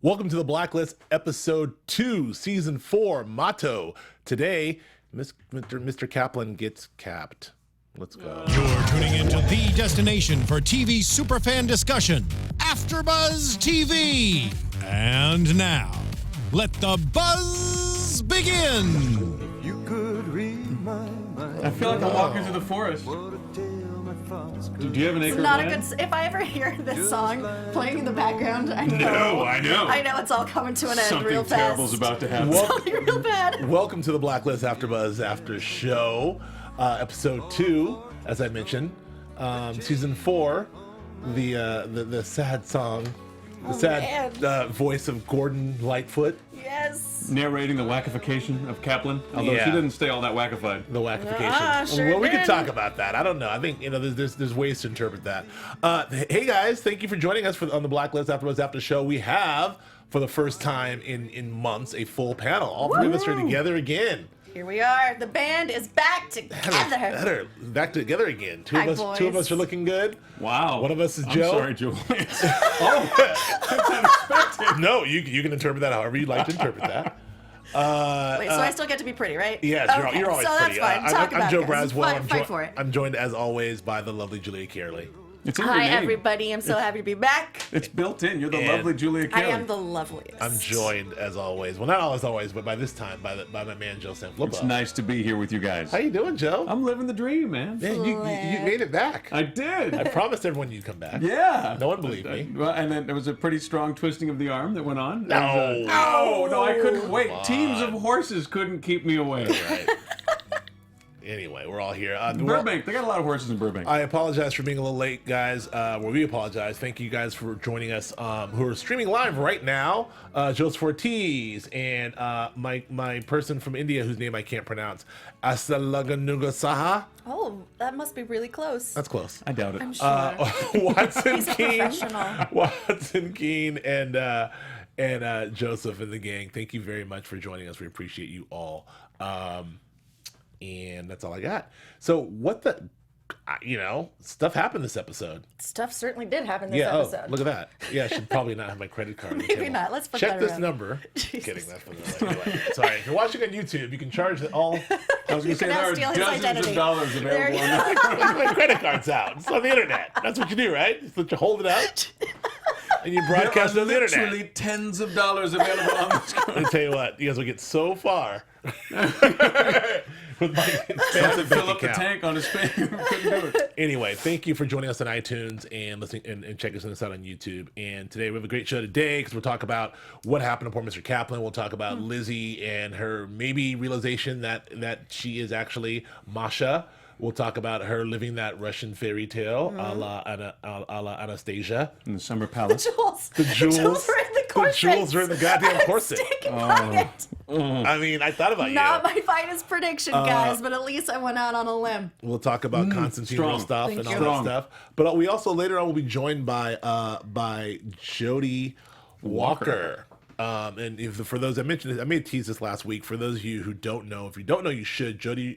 Welcome to the Blacklist, episode 2, season 4, Mato. Today, Mr. Kaplan gets capped. Let's go. You're tuning into the destination for TV superfan discussion, AFTERBUZZ TV. And now, let the buzz begin. You could read my mind. I feel like I'm walking through the forest. Do you have an acre It's of not a land? good. If I ever hear this song playing in the background, I know. No, I know. I know it's all coming to an end Something real fast. terrible's about to happen. Something real bad. Welcome to the Blacklist AfterBuzz After Show, episode 2, as I mentioned, season 4, the sad song, the sad voice of Gordon Lightfoot. Yes. Narrating the wackification of Kaplan, although Yeah. she didn't stay all that wackified. The wackification. Sure well, we did. could talk about that. I don't know. I think there's ways to interpret that. Hey guys, thank you for joining us on the Blacklist AfterBuzz After Show. We have, for the first time in months, a full panel. All three of us are together again. Here we are. The band is back together. Better. Back together again. Two Hi, of us boys. are looking good. Wow. One of us is I'm Joe. sorry, Julia. That's unexpected. No, you can interpret that however you'd like to interpret that. Wait, so I still get to be pretty, right? Yes, Okay, you're always so pretty. that's fine. Talk I'm about Joe it, guys. Braswell. Fight for it. I'm joined as always by the lovely Julia Cearley. It's in your Hi, name. everybody. I'm so happy to be back. It's built in. You're the And lovely Julia I Cearley. am the loveliest. I'm joined as always. Well, not as always, but by this time by my man Joe Sanfelippo. It's nice to be here with you guys. How you doing, Joe? I'm living the dream, man. Man, you made it back. I did. I promised everyone you'd come back. Yeah. No one believed me. Well, and then there was a pretty strong twisting of the arm that went on. No. No, I couldn't wait. Come Teams on. of horses couldn't keep me away. Right. Anyway, we're all here. Burbank, they got a lot of horses in Burbank. I apologize for being a little late, guys. We apologize. Thank you guys for joining us who are streaming live right now. Joseph Ortiz and my person from India whose name I can't pronounce. Asalaganugasaha. Oh, that must be really close. That's close. I doubt it. I'm sure. Watson He's a Keene. professional. Watson Keene and Joseph and the gang. Thank you very much for joining us. We appreciate you all. And that's all I got. So what stuff happened this episode. Stuff certainly did happen this episode. Oh, look at that. Yeah, I should probably not have my credit card on the Maybe table. not. Let's flip Check that this around. number. Jesus. Kidding. That's for the anyway. Sorry. If you're watching on YouTube, you can charge it all. I was going to say can now there are steal his dozens identity. of dollars There available you on that. My credit card's out. It's on the internet. That's what you do, right? Just let you hold it out and you broadcast There on are the internet. literally tens of dollars available on this card. Let me tell you what, you guys will get so far with my Trying to expensive fill bank up the account. tank on his face. Couldn't do it. Anyway, thank you for joining us on iTunes and listening and checking us out on YouTube. And today we have a great show today because we'll talk about what happened to poor Mr. Kaplan. We'll talk about Lizzie and her maybe realization that she is actually Masha. We'll talk about her living that Russian fairy tale a la Anastasia. In the Summer Palace. Jewels. The jewels. are in the corset. The jewels are in the goddamn corset. I mean, I thought about Not you. my finest prediction, guys, but at least I went out on a limb. We'll talk about Constantine real strong. stuff Thank and you. all Strong. that stuff. But we also later on will be joined by Jody Walker. And for those I mentioned, I may tease this last week. For those of you who don't know, if you don't know, you should. Jody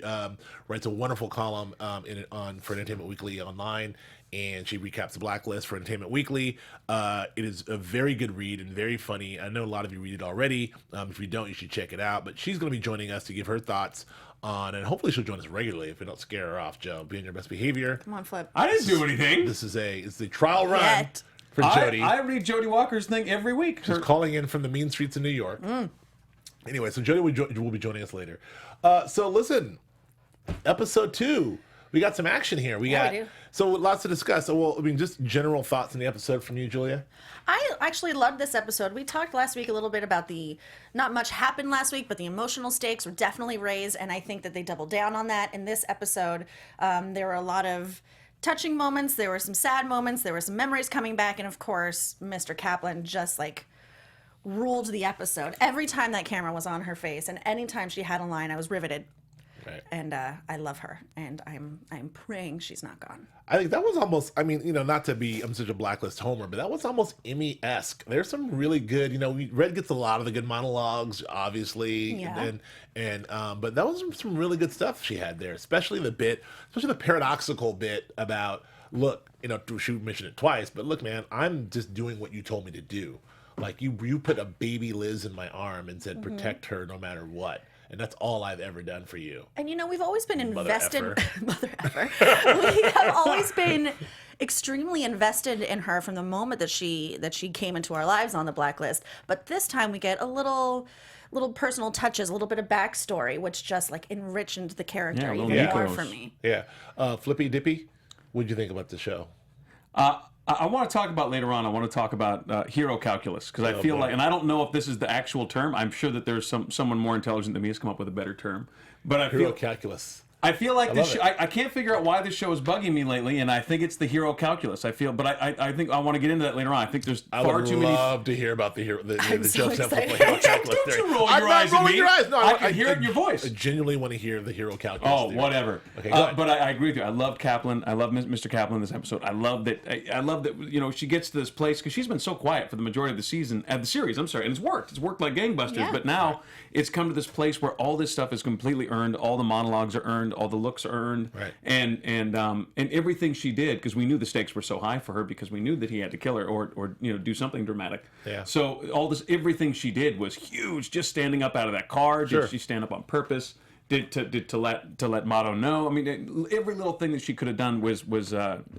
writes a wonderful column for Entertainment Weekly online, and she recaps the Blacklist for Entertainment Weekly. It is a very good read and very funny. I know a lot of you read it already. If you don't, you should check it out. But she's going to be joining us to give her thoughts on, and hopefully she'll join us regularly if we don't scare her off. Joe, be on your best behavior. Come on, Flip. I didn't do anything. It's the trial run Yet. for Jody. I read Jody Walker's thing every week. She's calling in from the mean streets of New York. Anyway, so Jody will be joining us later. So listen, episode 2. We got some action here. We do. So lots to discuss. So, well, I mean, just general thoughts on the episode from you, Julia. I actually loved this episode. We talked last week a little bit about not much happened last week, but the emotional stakes were definitely raised, and I think that they doubled down on that in this episode. There were a lot of touching moments. There were some sad moments. There were some memories coming back, and of course, Mr. Kaplan just ruled the episode. Every time that camera was on her face, and anytime she had a line, I was riveted. Right. And I love her, and I'm praying she's not gone. I think that was almost, I mean, not to be, I'm such a Blacklist homer, but that was almost Emmy-esque. There's some really good, Red gets a lot of the good monologues, obviously. Yeah. But that was some really good stuff she had there, especially the paradoxical bit about, look, she mentioned it twice, but look, man, I'm just doing what you told me to do. Like you put a baby Liz in my arm and said protect her no matter what. And that's all I've ever done for you. And you know, we've always been invested. Mother Mother effer. We have always been extremely invested in her from the moment that she came into our lives on the Blacklist. But this time we get a little personal touches, a little bit of backstory, which just like enriched the character even more for me. Yeah. Flippy Dippy, what'd you think about the show? I want to talk about later on. I want to talk about hero calculus because I feel like, and I don't know if this is the actual term. I'm sure that there's someone more intelligent than me has come up with a better term. But I Hero calculus. I feel like this. I can't figure out why this show is bugging me lately, and I think it's the hero calculus. I feel, but I think I want to get into that later on. I think there's far too many. I would love to hear about the hero, the so Joe Sanfelippo excited. hero calculus. Don't you roll I'm your not eyes at rolling me. your eyes. No, I can hear it in your voice. I genuinely want to hear the hero calculus. Oh, theory. whatever. Okay, go ahead. But I agree with you. I love Kaplan. I love Mr. Kaplan in this episode. I love that. I love that. You know, she gets to this place because she's been so quiet for the majority of the season, the series. I'm sorry, and it's worked. It's worked like gangbusters. Yeah. But now it's come to this place where all this stuff is completely earned. All the monologues are earned. All the looks are earned. Right. And everything she did, because we knew the stakes were so high for her, because we knew that he had to kill her or you know, do something dramatic. Yeah. So everything she did was huge. Just standing up out of that car. Sure. Did she stand up on purpose? Did to let Mato know? I mean, every little thing that she could have done was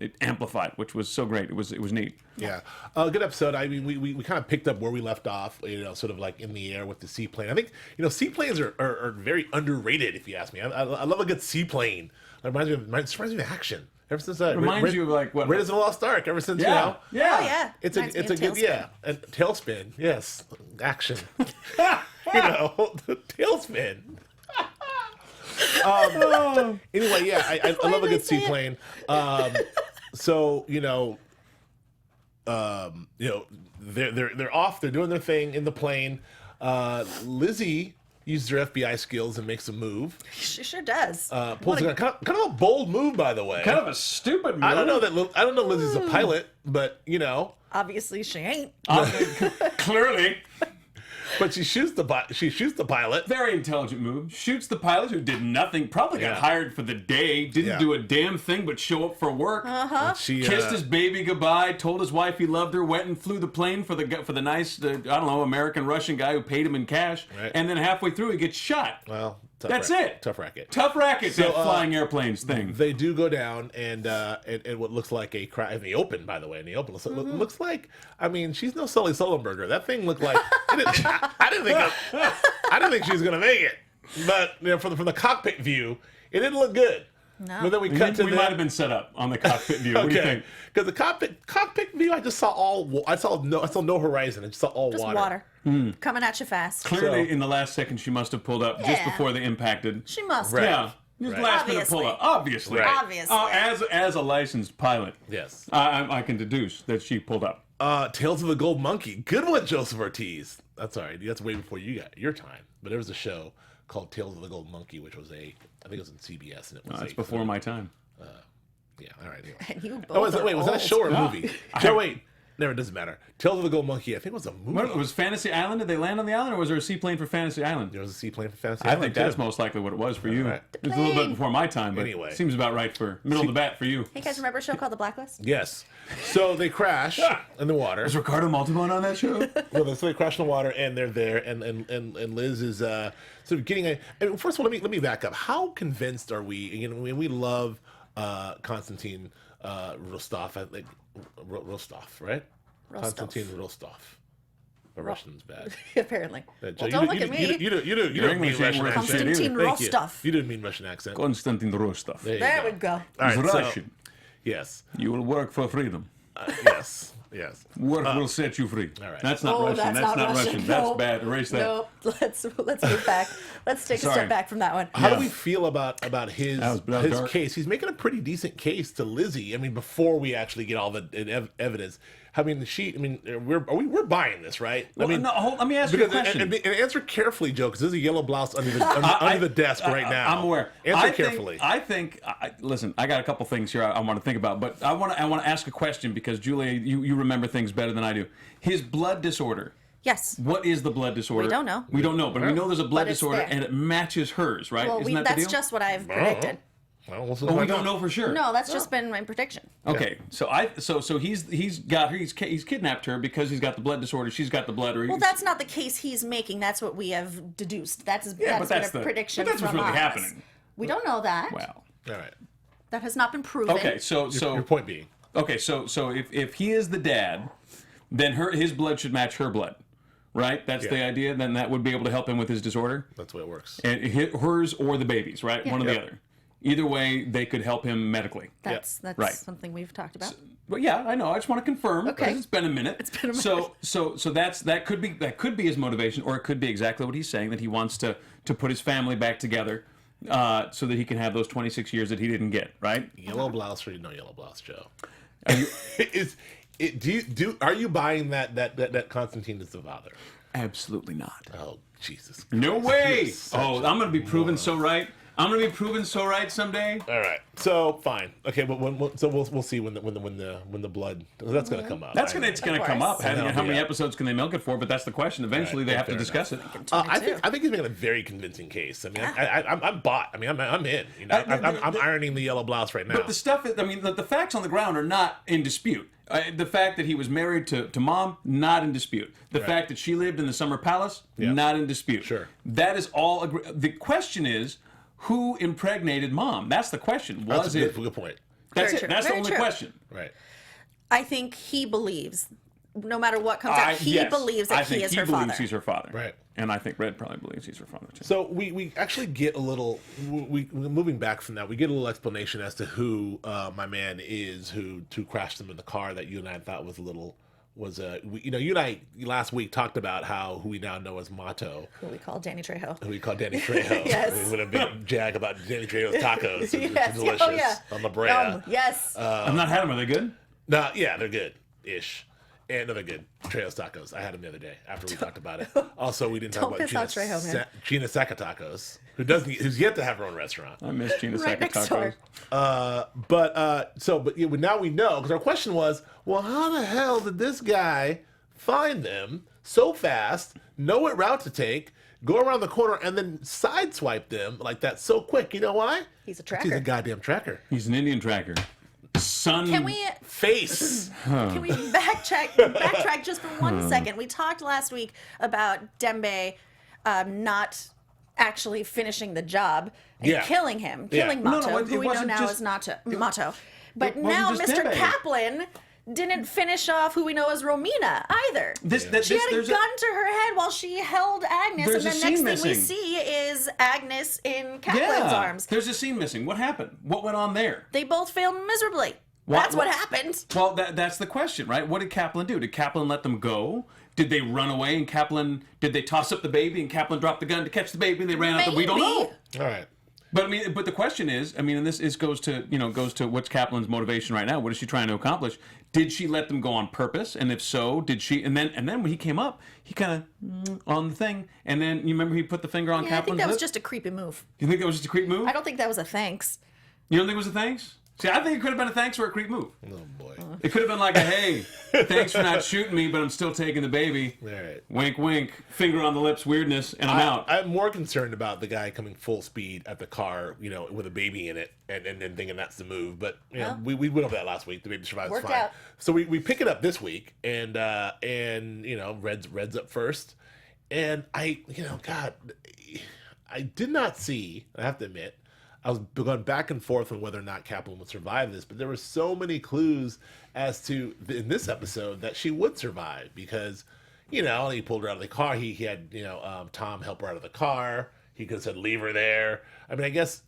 it amplified, which was so great. It was neat. Yeah, good episode. I mean, we kind of picked up where we left off. You know, sort of like in the air with the seaplane. I think seaplanes are very underrated, if you ask me. I love a good seaplane. It reminds me of action. Ever since Reminds you of like what? Raiders of the Lost Ark. Ever since Yeah. Oh yeah, it's a Reminds me good of and tailspin. Yes, action. Tailspin. Anyway, yeah, I love a good seaplane. So they're off. They're doing their thing in the plane. Lizzie uses her FBI skills and makes a move. She sure does. Pulls a kind of a bold move, by the way. Kind of a stupid move. I don't know Lizzie's a pilot, but Obviously she ain't. Clearly. But she shoots the pilot. Very intelligent move. Shoots the pilot who did nothing. Probably got Yeah. hired for the day. Didn't do a damn thing but show up for work. She Kissed his baby goodbye. Told his wife he loved her. Went and flew the plane for the nice American Russian guy who paid him in cash. Right. And then halfway through he gets shot. Well, That's it. Tough racket. Tough racket. So, that flying airplanes thing. They do go down, and what looks like a crash in the open. By the way, in the open, looks like. I mean, she's no Sully Sullenberger. That thing looked like. I didn't think she was gonna make it, but from the cockpit view, it didn't look good. No. But then we cut to We might have been set up on the cockpit view. What do you think? Because the cockpit view, I saw no horizon. I just saw all Just water. water. Coming at you fast. Clearly, So- in the last second, she must have pulled up just Yeah. before they impacted. She must. Right. Yeah. Just Right. last minute pull up. Obviously. Right. Obviously. As a licensed pilot, Yes. I can deduce that she pulled up. Tales of the Gold Monkey. Good one, Joseph Ortiz. That's all right. That's way before you got your time. But there was a show called Tales of the Gold Monkey, which was I think it was on CBS, and it was That's before my time. Yeah. All right. Anyway. And you Oh, both was that a old. show or a movie? Joe, wait. Never, it doesn't matter. Tales of the Gold Monkey. I think it was a movie. What, was Fantasy Island? Did they land on the island, or was there a seaplane for Fantasy Island? There was a seaplane for Fantasy I Island, think that's too. most likely what it was for you. Right. It's a little bit before my time, but Anyway. seems about right for middle of the bat for you. Hey guys, remember a show called The Blacklist? Yes. So they crash in the water. Was Ricardo Montalban on that show? So they crash in the water, and they're there, and Liz is sort of getting a. And first of all, let me back up. How convinced are we? We love Constantine Rostov. I think Rostov, right? Rostov. Constantine Rostov. My Russian's bad. Apparently. Joe, Well, don't look at me. You don't mean English ain't Russian worth a shit accent. Constantine Thank you. Rostov. You didn't mean Russian accent. Konstantin Rostov. you There go. we go. All right, He's so- Russian. yes. You will work for freedom. Yes. Yes. Work will set you free. all right. That's not Oh, Russian. That's not Russian. That's Nope. bad. Erase that. Nope. Let's move back. Let's take a Sorry. step back from that one. How Yeah. do we feel about his That was his dark. case? He's making a pretty decent case to Lizzie. I mean, before we actually get all the evidence. I mean, we're buying this, right? Well, I mean, no, let me ask you a because question. and answer carefully, Joe, because there's a yellow blouse under the desk right now. I'm aware. Answer carefully. Listen, I got a couple things here I want to think about, but I want to ask a question because Julia, you remember things better than I do. His blood disorder. Yes. What is the blood disorder? We don't know. We don't know, but we know there's a blood But it's disorder there. and it matches hers, right? Well, Isn't that the that's deal? just what I've predicted. Well, we'll But we don't know for sure. No, that's just been my prediction. Okay, so he's kidnapped her because he's got the blood disorder. She's got the blood. Well, that's not the case he's making. That's what we have deduced. That's but been that's a prediction. But that's what's from really us. happening. We don't know that. Wow. All right. That has not been proven. Okay, so Your point being. okay, so if he is the dad, then his blood should match her blood, right? That's the idea. Then that would be able to help him with his disorder. That's the way it works. And hers or the baby's, right? One or the other. Either way, they could help him medically. That's Right. something we've talked about. Well, yeah, I know. I just want to confirm. Okay. 'Cause it's been a minute. It's been a minute. So that could be his motivation, or it could be exactly what he's saying, that he wants to put his family back together, so that he can have those 26 years that he didn't get. Right? Yellow blouse or no yellow blouse, Joe? Are you, Are you buying that Constantine is the father? absolutely not. Oh, Jesus. No way. such Oh, I'm going to be proven so right. I'm going to be proven so right someday. All right. So fine. Okay, but we'll see when the blood that's going to come up. That's it's going to come up. I know, How many yeah. episodes can they milk it for? But that's the question. Eventually, they have to fair discuss it. I think he's making a very convincing case. I mean, I'm bought. I mean, I'm in. You know, I'm ironing the yellow blouse right now. But the stuff, I mean, the facts on the ground are not in dispute. The fact that he was married to mom, not in dispute. The fact that she lived in the summer palace, not in dispute. Sure. That is all. The question is, who impregnated mom? That's the question. That's a good point. That's Very it. true. That's Very the only true. question. Right. I think he believes, no matter what comes out, he believes that he is her father. I think he believes he's her father. Right. And I think Red probably believes he's her father too. So we actually get a little. Moving back from that, we get a little explanation as to who my man is, who crashed him in the car that you and I thought was a little. You and I last week talked about who we now know as Mato, Who we call Danny Trejo. who we call Danny Trejo. Yes. We went a big jag about Danny Trejo's tacos. Which Yes. is delicious Oh, yeah. on La Brea. Yes. I've not had them. Are they good? No, yeah, they're good ish. And no, they're good. Trejo's tacos. I had them the other day after we talked about it. Also, we didn't talk Don't about piss off Trejo, man. Gina Saka Tacos, who's yet to have her own restaurant. I miss Gina Right Saka next door. tacos. But now we know, because our question was, well, how the hell did this guy find them so fast, know what route to take, go around the corner, and then sideswipe them like that so quick? You know why? He's a He's a tracker. goddamn tracker. He's an Indian tracker. Son. Can we Face. backtrack just for 1 second? We talked last week about Dembe not actually finishing the job and Yeah. killing him, Yeah. killing No, Mato, it who we know wasn't now just- as Mato. But it wasn't now just Mr. Dembe. Kaplan didn't finish off who we know as Romina either. She had a there's gun to her head while she held Agnes, There's and a the next scene thing we missing. see is Agnes in Kaplan's arms. There's a scene missing. What happened? What went on there? They both failed miserably. That's what happened. Well, that's the question, right? What did Kaplan do? Did Kaplan let them go? Did they run away and did they toss up the baby and Kaplan dropped the gun to catch the baby and they ran out? We don't know. All right. But the question is, and this goes to what's Kaplan's motivation right now? What is she trying to accomplish? Did she let them go on purpose? And if so, did she? And then when he came up, he kind of on the thing, and then you remember he put the finger on Yeah, I think Kaplan's that was lip? just a creepy move. You think that was just a creep move? I don't think that was a thanks. You don't think it was a thanks? See, I think it could have been a thanks or a creep move. Oh boy. It could have been like a, hey, thanks for not shooting me, but I'm still taking the baby. All right. Wink, wink, finger on the lips, weirdness, and I'm out. I'm more concerned about the guy coming full speed at the car, with a baby in it, and thinking that's the move. But we went over that last week. The baby survives Worked fine. out. So we pick it up this week, and Red's up first, and God, I did not see. I have to admit, I was going back and forth on whether or not Kaplan would survive this, but there were so many clues as to in this episode that she would survive because, he pulled her out of the car. He had, Tom help her out of the car. He could have said, leave her there. I mean, I guess,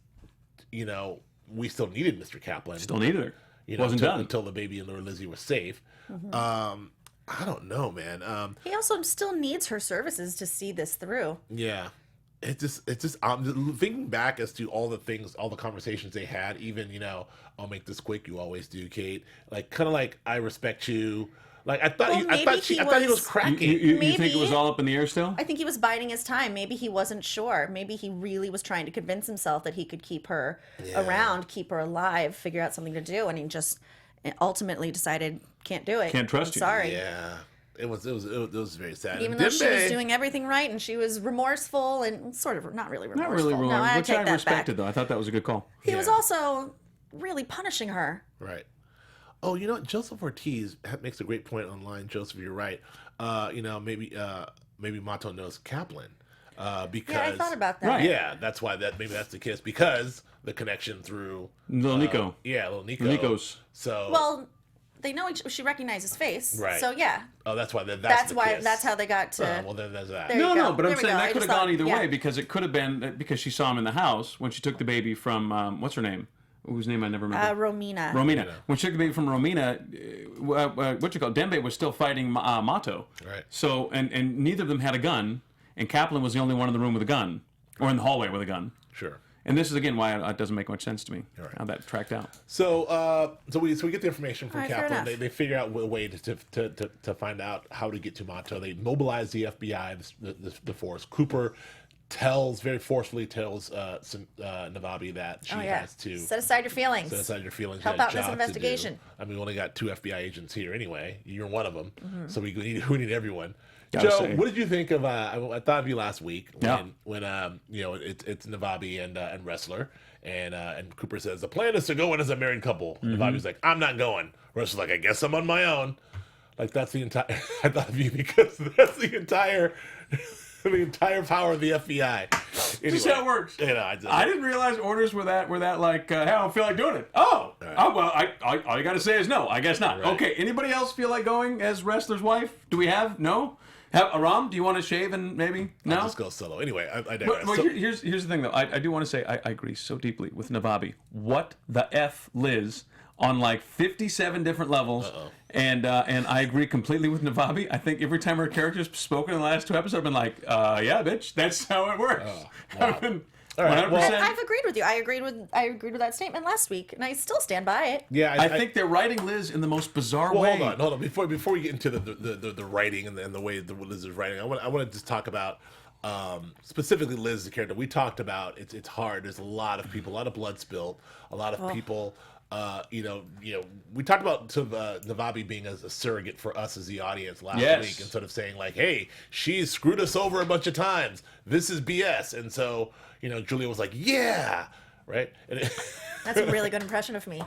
we still needed Mr. Kaplan. Still neither. Wasn't done. Until the baby and Lizzie were safe. I don't know, man. He also still needs her services to see this through. Yeah. It's just thinking back as to all the conversations they had, even, I'll make this quick, you always do, Kate. Like, kind of like, I respect you. Like, I thought he was cracking. You think it was all up in the air still? I think he was biding his time. Maybe he wasn't sure. Maybe he really was trying to convince himself that he could keep her around, keep her alive, figure out something to do. And he just ultimately decided, can't do it. Can't trust you. Sorry. Yeah. It was very sad. Even And though she was Dembe- doing everything right and she was remorseful and sort of not really remorseful. Not really wrong, No, I which take I that respected, back. though. I thought that was a good call. He was Yeah. also really punishing her. Right. Oh, you know what? Joseph Ortiz makes a great point online. Joseph, you're right. Maybe Mato knows Kaplan. Because Yeah, I thought about that. Right. Yeah, that's why maybe that's the kiss, because the connection through Little Nico. Yeah, little Nico. Nico's. So Well, they know she recognized his face. Right. So yeah, oh, that's why that's the why kiss. that's how they got to. Well, then there's that. There you No, go. but I'm There we saying go. that I could have just gone thought- either yeah. way, because it could have been because she saw him in the house when she took the baby from what's her name? Whose name I never remember. Romina. Romina. When she took the baby from Romina, Dembe was still fighting Mato. Right. So and neither of them had a gun, and Kaplan was the only one in the room with a gun, or in the hallway with a gun. Sure. And this is again why it doesn't make much sense to me All right. how that tracked out. So we get the information from All right, fair Kaplan. enough. They figure out a way to find out how to get to Mato. They mobilize the FBI, the force. Cooper very forcefully tells Navabi that she has to set aside your feelings. set aside your feelings. Help you got out a in this job to do. investigation. I mean, we only got 2 FBI agents here anyway. You're one of them, so we need everyone. Gotta Joe, say. what did you think of? I thought of you last week when Yeah. it's Navabi and Wrestler, and Cooper says the plan is to go in as a married couple. Navabi's like, I'm not going. Wrestler's like, I guess I'm on my own. Like that's the entire. I thought of you because that's the entire. The entire power of the FBI. Anyway, Just how it works. You know, I didn't realize orders were that like, hey, I don't feel like doing it. Oh, well, all you got to say is no. I guess not. Right. Okay, anybody else feel like going as Wrestler's wife? Do we have? No? Aram, do you want to shave and maybe? No? I'll just go solo. Anyway, I digress. But So- here's the thing, though. I do want to say I agree so deeply with Navabi. What the F, Liz, on like 57 different levels. And I agree completely with Navabi. I think every time her character's spoken in the last 2 episodes, I've been like, yeah, bitch, that's how it works. I've been All right, 100%. well- I've agreed with you. I agreed with that statement last week, and I still stand by it. yeah, I think they're writing Liz in the most bizarre Well, way. hold on. Before we get into the writing and the way Liz is writing, I want to just talk about specifically Liz, the character we talked about. It's hard. There's a lot of people, a lot of blood spilled, a lot of people. We talked about sort of Navabi being as a surrogate for us as the audience last week, and sort of saying like, "Hey, she's screwed us over a bunch of times. This is BS." And so, Julia was like, "Yeah." Right? And That's a really good impression of me.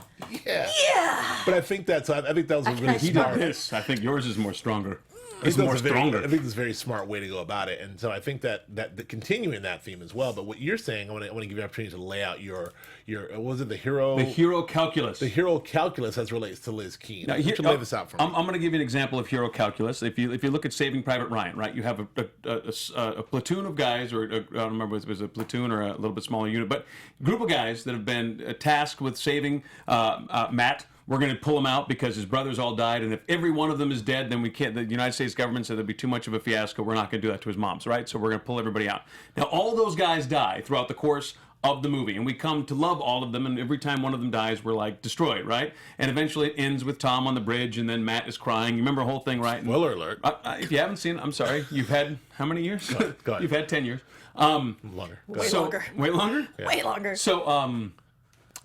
yeah. Yeah. But I think that was a really He smart. did this. I think yours is more stronger. I It's think more that's a very- stronger. I think it's a very smart way to go about it, and so I think that continuing that theme as well. But what you're saying, I want to give you an opportunity to lay out your was it the hero calculus. the hero calculus as relates to Liz Keene. Now, Why don't you lay this out for me? I'm going to give you an example of hero calculus. If you look at Saving Private Ryan, right, you have a platoon of guys, or I don't remember if it was a platoon or a little bit smaller unit, but a group of guys that have been tasked with saving Matt. We're going to pull him out because his brothers all died, and if every one of them is dead, then we can't. The United States government said there'd be too much of a fiasco. We're not going to do that to his moms, right? So we're going to pull everybody out. Now, all those guys die throughout the course of the movie, and we come to love all of them, and every time one of them dies, we're like destroyed, right? And eventually it ends with Tom on the bridge, and then Matt is crying. You remember the whole thing, right? And, Spoiler alert. if you haven't seen it, I'm sorry. You've had how many years? Go ahead. You've had 10 years. Longer. Go ahead. longer. Way longer? Way longer. So,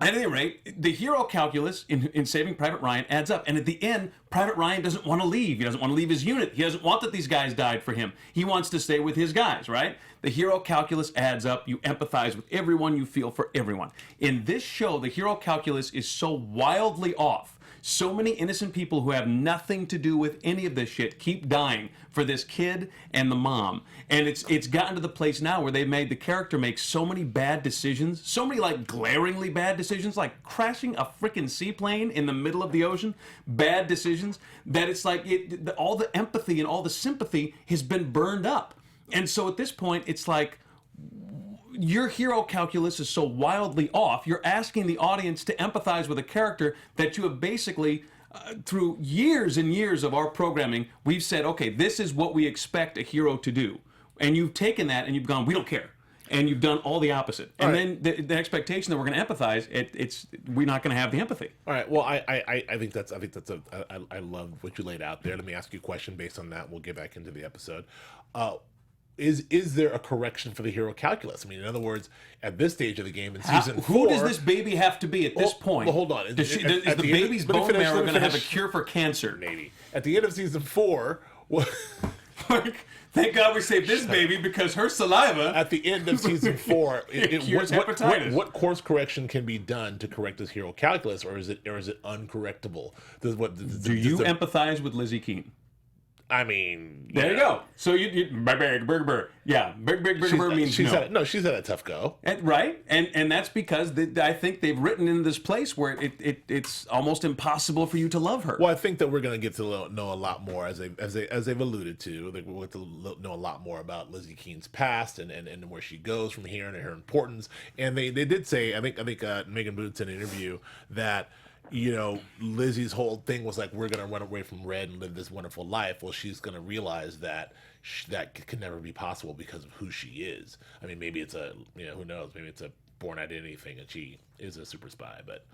at any rate, the hero calculus in Saving Private Ryan adds up. And at the end, Private Ryan doesn't want to leave. He doesn't want to leave his unit. He doesn't want that these guys died for him. He wants to stay with his guys, right? The hero calculus adds up. You empathize with everyone. You feel for everyone. In this show, the hero calculus is so wildly off. So many innocent people who have nothing to do with any of this shit keep dying for this kid and the mom. And it's gotten to the place now where they've made the character make so many bad decisions, so many like glaringly bad decisions, like crashing a freaking seaplane in the middle of the ocean, bad decisions, that it's like all the empathy and all the sympathy has been burned up. And so at this point, it's like, your hero calculus is so wildly off, you're asking the audience to empathize with a character that you have basically, through years and years of our programming, we've said, okay, this is what we expect a hero to do. And you've taken that and you've gone, we don't care. And you've done all the opposite. And then the expectation that we're going to empathize, we're not going to have the empathy. All right. Well, I think that's I love what you laid out there. Let me ask you a question based on that. We'll get back into the episode. Is there a correction for the hero calculus? I mean, in other words, at this stage of the game in season 4, who does this baby have to be at this point? Well, hold on. Is the At the end- baby's let me bone finish, marrow let me going to have a finish. cure for cancer? Maybe. At the end of season 4, Like, thank God we saved this baby because her saliva. At the end of season 4, cures hepatitis. what course correction can be done to correct this hero calculus, or is it uncorrectable? Do you empathize with Lizzie Keene? I mean, There you go. So you burger. Yeah, burger means no. She's had a tough go. Right, and that's because I think they've written in this place where it's almost impossible for you to love her. Well, I think that we're going to get to know a lot more as they've alluded to. We'll get to know a lot more about Lizzie Keene's past and where she goes from here and her importance. And they did say, I think Megan Boots in an interview that, you know, Lizzie's whole thing was like, we're going to run away from Red and live this wonderful life. Well, she's going to realize that that can never be possible because of who she is. I mean, maybe it's who knows? Maybe it's a born identity thing and she is a super spy, but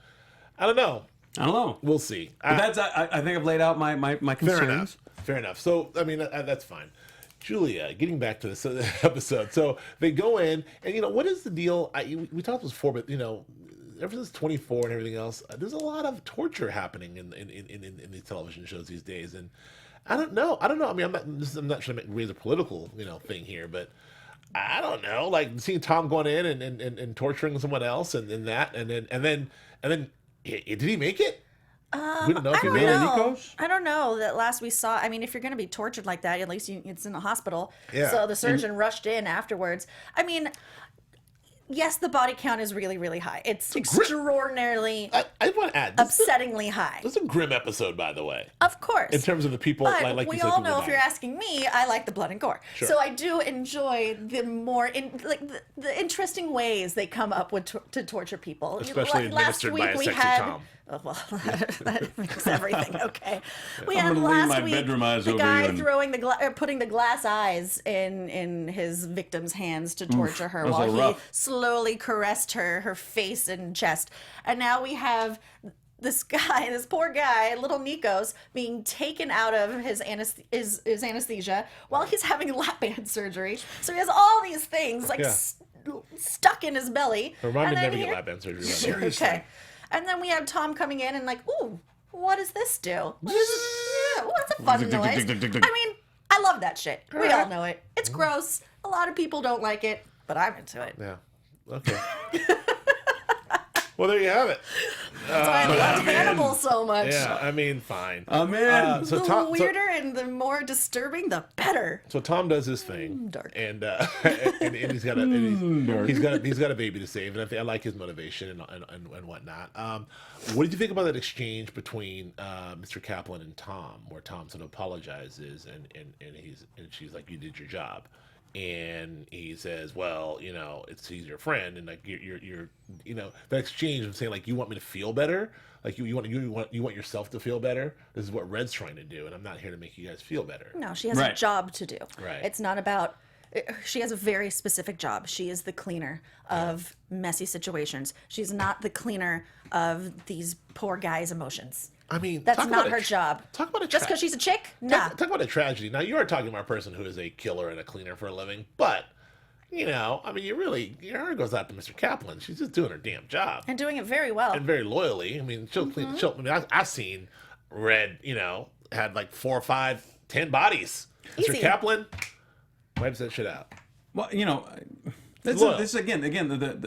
I don't know. We'll see. But I think I've laid out my concerns. Fair enough. So, I mean, that's fine. Julia, getting back to this episode. So they go in and, you know, what is the deal? We talked this before, but, you know, ever since 24 and everything else, there's a lot of torture happening in these television shows these days, and I don't know. I mean, I'm not trying to raise a political thing here, but I don't know. Like seeing Tom going in and torturing someone else, and then did he make it? We don't know if he made it. I don't know. That last we saw. I mean, if you're going to be tortured like that, at least it's in the hospital. Yeah. So the surgeon rushed in afterwards. I mean. Yes, the body count is really, really high. It's extraordinarily, I want to add, upsettingly high. This is a grim episode, by the way. Of course. In terms of the people, but like we you said, all know, people if you're asking me, I like the blood and gore. Sure. So I do enjoy the more, the interesting ways they come up with to torture people. Especially administered by a sexy Tom. Oh, well, that makes everything okay. We I'm had gonna lean last my week bedroom eyes the over guy you and- throwing putting the glass eyes in his victim's hands to torture her those while are he rough. slowly caressed her face and chest. And now we have this poor guy, little Nikos, being taken out of his anesthesia while he's having lap band surgery. So he has all these things stuck in his belly. Remind me never to get lap band surgery. Seriously. Okay. And then we have Tom coming in and like, ooh, what does this do? What is it? Yeah, well, that's a fun noise. I mean, I love that shit. We all know it. It's gross. A lot of people don't like it, but I'm into it. Yeah. Okay. Well, there you have it. That's why I love Hannibal so much. Yeah, I mean, fine. Man. The weirder and the more disturbing, the better. So Tom does his thing, Dark. and he's got a baby to save, and I like his motivation and whatnot. What did you think about that exchange between Mr. Kaplan and Tom, where Tom sort of apologizes and she's like, "You did your job," and he says, "Well, you know, he's your friend, and like you're you know, that exchange of saying like, you want me to feel better." Like you want yourself to feel better. This is what Red's trying to do, and I'm not here to make you guys feel better. No, she has a job to do. Right. It's not about. She has a very specific job. She is the cleaner of messy situations. She's not the cleaner of these poor guys' emotions. I mean, that's not her job. Talk about just because she's a chick. Nah. Talk about a tragedy. Now you are talking about a person who is a killer and a cleaner for a living, but. You know, I mean, your heart goes out to Mr. Kaplan. She's just doing her damn job. And doing it very well. And very loyally. I mean, she'll clean. I mean, I've seen Red, you know, had like 4 or 5, 10 bodies. Easy. Mr. Kaplan wipes that shit out. Well, you know, this again.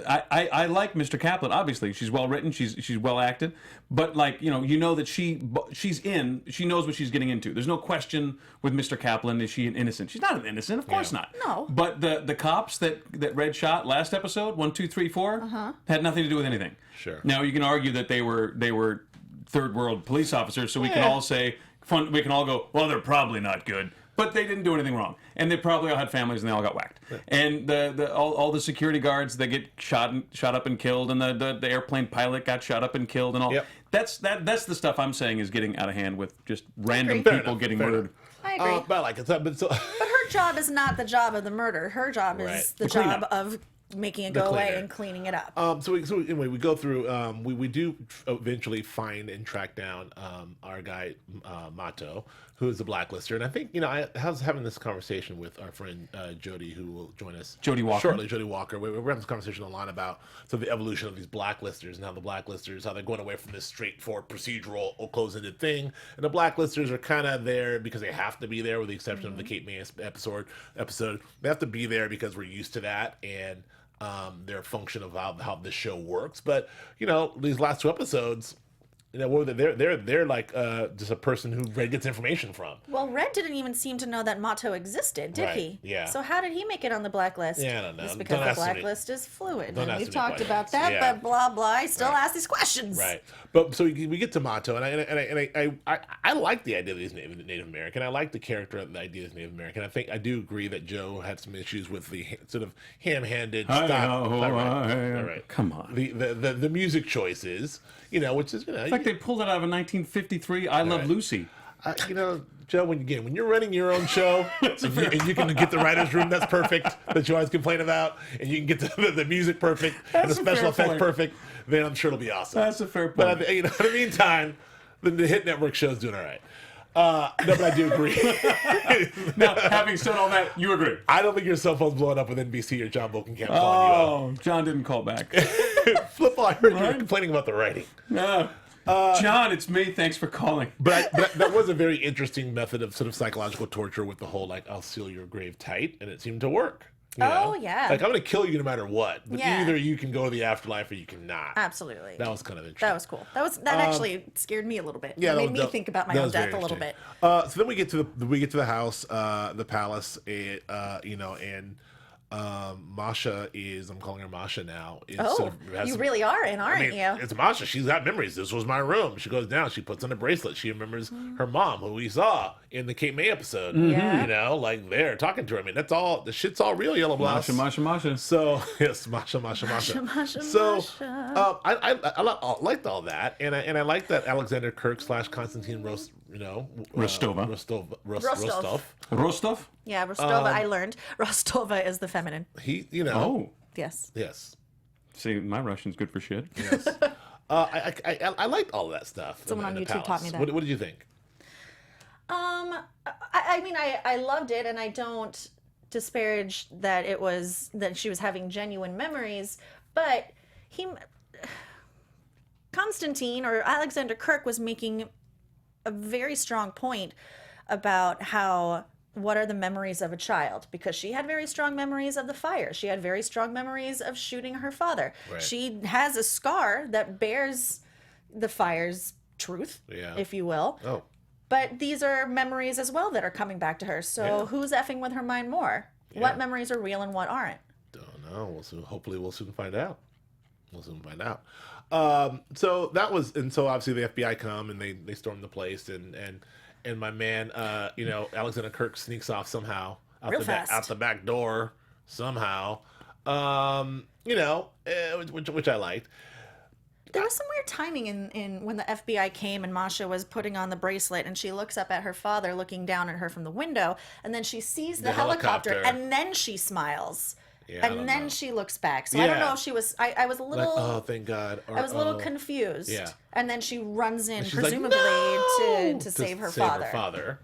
I like Mr. Kaplan. Obviously, she's well written. She's well acted. But like, you know that she knows what she's getting into. There's no question with Mr. Kaplan. Is she an innocent? She's not an innocent. Of course not. No. But the cops that Red shot last episode, 1, 2, 3, 4, had nothing to do with anything. Sure. Now you can argue that they were third world police officers, so we can all say we can all go, well, they're probably not good. But they didn't do anything wrong, and they probably all had families, and they all got whacked. And all the security guards, they get shot up and killed, and the airplane pilot got shot up and killed, and all. Yep. That's the stuff I'm saying is getting out of hand with just random people getting murdered. I agree. But like, but her job is not the job of the murder. Her job is the job of making it The go away cleaner. and cleaning it up. So anyway, we go through. We do eventually find and track down our guy Mato, who is the Blacklister, and I think I was having this conversation with our friend Jody, who will join us Jody Walker. shortly. Jody Walker. We're having this conversation online about the evolution of these Blacklisters and how the Blacklisters, how they're going away from this straightforward procedural close-ended thing, and the Blacklisters are kind of there because they have to be there, with the exception of the Kate May episode. They have to be there because we're used to that, and they're a function of how this show works. But these last 2 episodes, they're like just a person who Red gets information from. Well, Red didn't even seem to know that Mato existed, did Right, he? yeah. So how did he make it on the blacklist? Yeah, I don't know. It's because Don't the ask me. blacklist is fluid. Don't And ask we've me talked about questions. that, Yeah. but blah, blah. I still Right. ask these questions. Right, but so we get to Mato, and I like the idea that he's Native American. I like the character of the idea he's Native American. I do agree that Joe had some issues with the sort of ham-handed style. Right. Come on. The music choices, which is It's like they pulled it out of a 1953 I Love Right. Lucy. Joe, when you're running your own show and you can get the writer's room that's perfect, that you always complain about, and you can get the music perfect and the That's a special fair effects point. perfect, then I'm sure it'll be awesome. That's a fair But point. in the meantime, the hit network show's doing all right. No, but I do agree. Now, having said all that, you agree. I don't think your cell phone's blowing up with NBC or Jon Bokenkamp calling Oh, John didn't call back. you up. Flip, I heard you were Right. complaining about the writing. John, it's me. Thanks for calling. But that was a very interesting method of sort of psychological torture with the whole, I'll seal your grave tight, and it seemed to work. Oh, yeah. I'm going to kill you no matter what. But Yeah. either you can go to the afterlife or you cannot. Absolutely. That was kind of interesting. That was cool. That actually scared me a little bit. Yeah, It that made was- me think about my that own was very death a little bit. interesting. So then we get to the house, the palace, and Masha is, I'm calling her Masha now. Is Oh, sort of, has you some- really are in, aren't you? It's Masha. She's got memories. This was my room. She goes down. She puts on a bracelet. She remembers her mom, who we saw in the Kate May episode. Yeah. There talking to her. I mean, that's all. The shit's all real. Yellow Blouse. Masha. So yes, Masha. Masha, So Masha. I liked all that, and I like that Alexander Kirk / Constantine Rostova. Rostov? Yeah, Rostova, I learned. Rostova is the feminine. He, Oh. Yes. yes. See, my Russian's good for shit. Yes. I liked all of that stuff. Someone in on the YouTube taught palace. me that. What did you think? I loved it, and I don't disparage that that she was having genuine memories, but Constantine or Alexander Kirk was making a very strong point about what are the memories of a child, because she had very strong memories of the fire. She had very strong memories of shooting her father. Right. She has a scar that bears the fire's truth, Yeah. if you will. Oh, But these are memories as well that are coming back to her. So Yeah. who's effing with her mind more? Yeah. What memories are real and what aren't? don't know. Hopefully we'll soon find out. So that was, and so obviously the FBI come and they storm the place, and my man, Alexander Kirk sneaks off somehow Real fast. out the back door somehow, which I liked. There was some weird timing in when the FBI came and Masha was putting on the bracelet, and she looks up at her father looking down at her from the window, and then she sees the helicopter, helicopter. and then she smiles. Yeah, I and don't then know. she looks back. So I don't Yeah. know if she was I was a Like, little oh, thank God. Or, I was a little oh. confused. Yeah. And then she runs in, She's like, presumably "No!" to save her save father. Her father,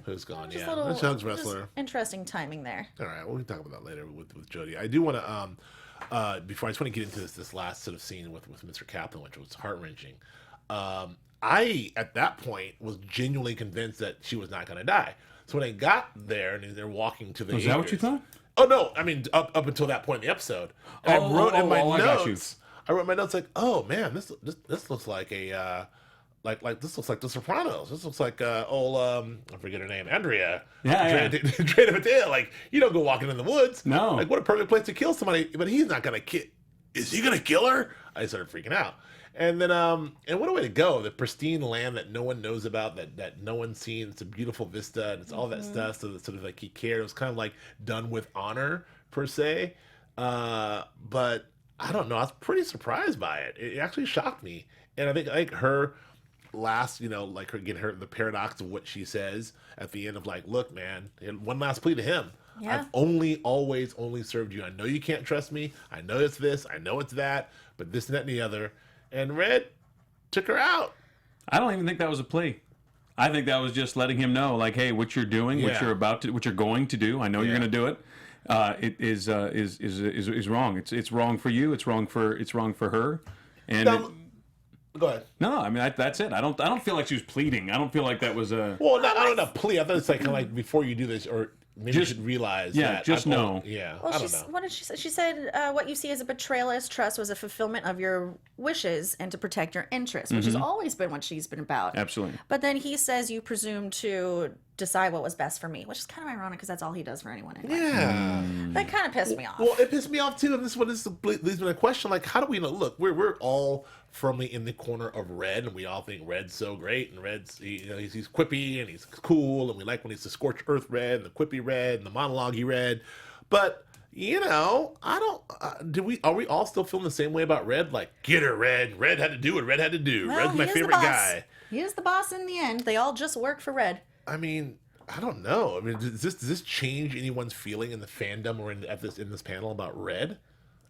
who's gone. Just Yeah, a little that's Hugs just wrestler. interesting timing there. All right, well, we can talk about that later with Jody. I do want to, before I just want to get into this last sort of scene with Mr. Kaplan, which was heart wrenching. I at that point was genuinely convinced that she was not going to die. So when I got there and they're walking to the, Was that what you thought? Oh no, I mean up until that point in the episode. And I wrote in my I got you. notes. I wrote in my notes like, oh man, this looks like a. Like this looks like The Sopranos. This looks like I forget her name, Andrea. Yeah. Andrea Mateo. Like, you don't go walking in the woods. No. Like, what a perfect place to kill somebody. But he's not gonna kill. Is he gonna kill her? I started freaking out. And then and what a way to go! The pristine land that no one knows about, that no one's seen. It's a beautiful vista, and it's all that stuff. So that sort of like he cared. It was kind of like done with honor per se. But I don't know. I was pretty surprised by it. It actually shocked me, and I think her last, like her getting her the paradox of what she says at the end of like, look, man, and one last plea to him. Yeah. I've always served you. I know you can't trust me. I know it's this. I know it's that. But this and that and the other. And Red took her out. I don't even think that was a plea. I think that was just letting him know, like, hey, what you're doing, what Yeah. you're about to, what you're going to do. I know you're Yeah. going to do it. It is wrong. It's wrong for you. It's wrong for her. And Now, go ahead. no, I mean that's it. I don't feel like she was pleading. I don't feel like that was a. Well, I don't know. Plea. I thought it's like kind of like before you do this, or maybe you should realize. yeah, that just I'm know. all- Yeah, Well, I don't know. what did she say? She said, what you see as a betrayal as trust was a fulfillment of your wishes and to protect your interests, which has always been what she's been about. Absolutely. But then he says you presume to decide what was best for me, which is kind of ironic because that's all he does for anyone. Anyway. Yeah. That kind of pissed me off. Well, it pissed me off too, and this is what this leads me to a question: like, how do we know? Look, we're all firmly in the corner of Red, and we all think Red's so great, and Red's he's quippy and he's cool, and we like when he's the scorched earth Red, and the quippy Red, and the monologue-y Red. But I don't. Are we all still feeling the same way about Red? Like, get her, Red. Red had to do what Red had to do. Well, Red's my he is the favorite boss. guy. He is the boss in the end. They all just work for Red. I mean, I don't know. I mean, does this change anyone's feeling in the fandom or in this panel about Red?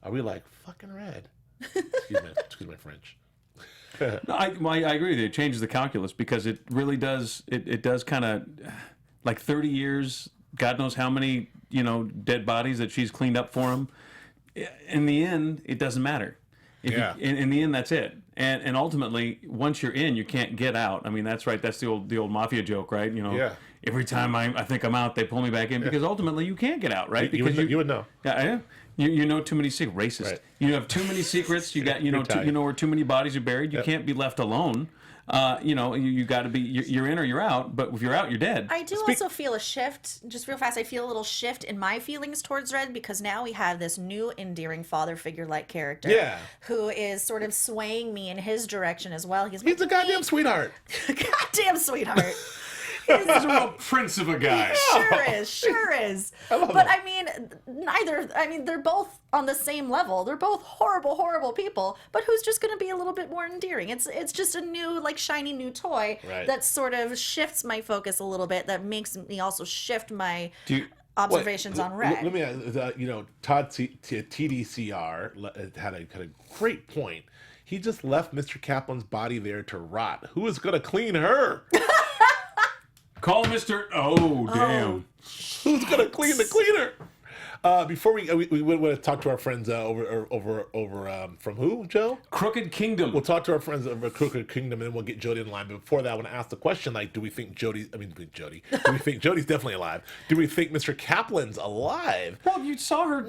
Are we like fucking Red? Excuse my French. No, I agree with you. It changes the calculus because it really does. It does kind of like 30 years. God knows how many dead bodies that she's cleaned up for him. In the end, it doesn't matter. In the end, that's it. And ultimately, once you're in, you can't get out. I mean, that's right. That's the old mafia joke, right? Yeah. Every time I think I'm out, they pull me back in because ultimately you can't get out, right? You Because would know. Yeah, you know too many secrets. Racist. Right. You have too many secrets. You got where too many bodies are buried. You can't be left alone. You got to be. You're in or you're out. But if you're out, you're dead. I do also feel a shift, just real fast. I feel a little shift in my feelings towards Red because now we have this new endearing father figure-like character, Yeah. who is sort of swaying me in his direction as well. He's He's a goddamn sweetheart. goddamn sweetheart. He's a real prince of a guy. Sure is. But I mean, they're both on the same level. They're both horrible people. But who's just going to be a little bit more endearing? It's just a new, like, shiny new toy that sort of shifts my focus a little bit. That makes me also shift my observations on Red. Let me Todd TDCR had a great point. He just left Mr. Kaplan's body there to rot. Who is going to clean her? Call Mr. Oh, damn. Who's going to clean the cleaner? Before we want to talk to our friends over from who, Joe? Crooked Kingdom. We'll talk to our friends over Crooked Kingdom, and then we'll get Jody in line. But before that, I want to ask the question: like, do we think Jody? Do we think Jody's definitely alive? Do we think Mr. Kaplan's alive? Well, you saw her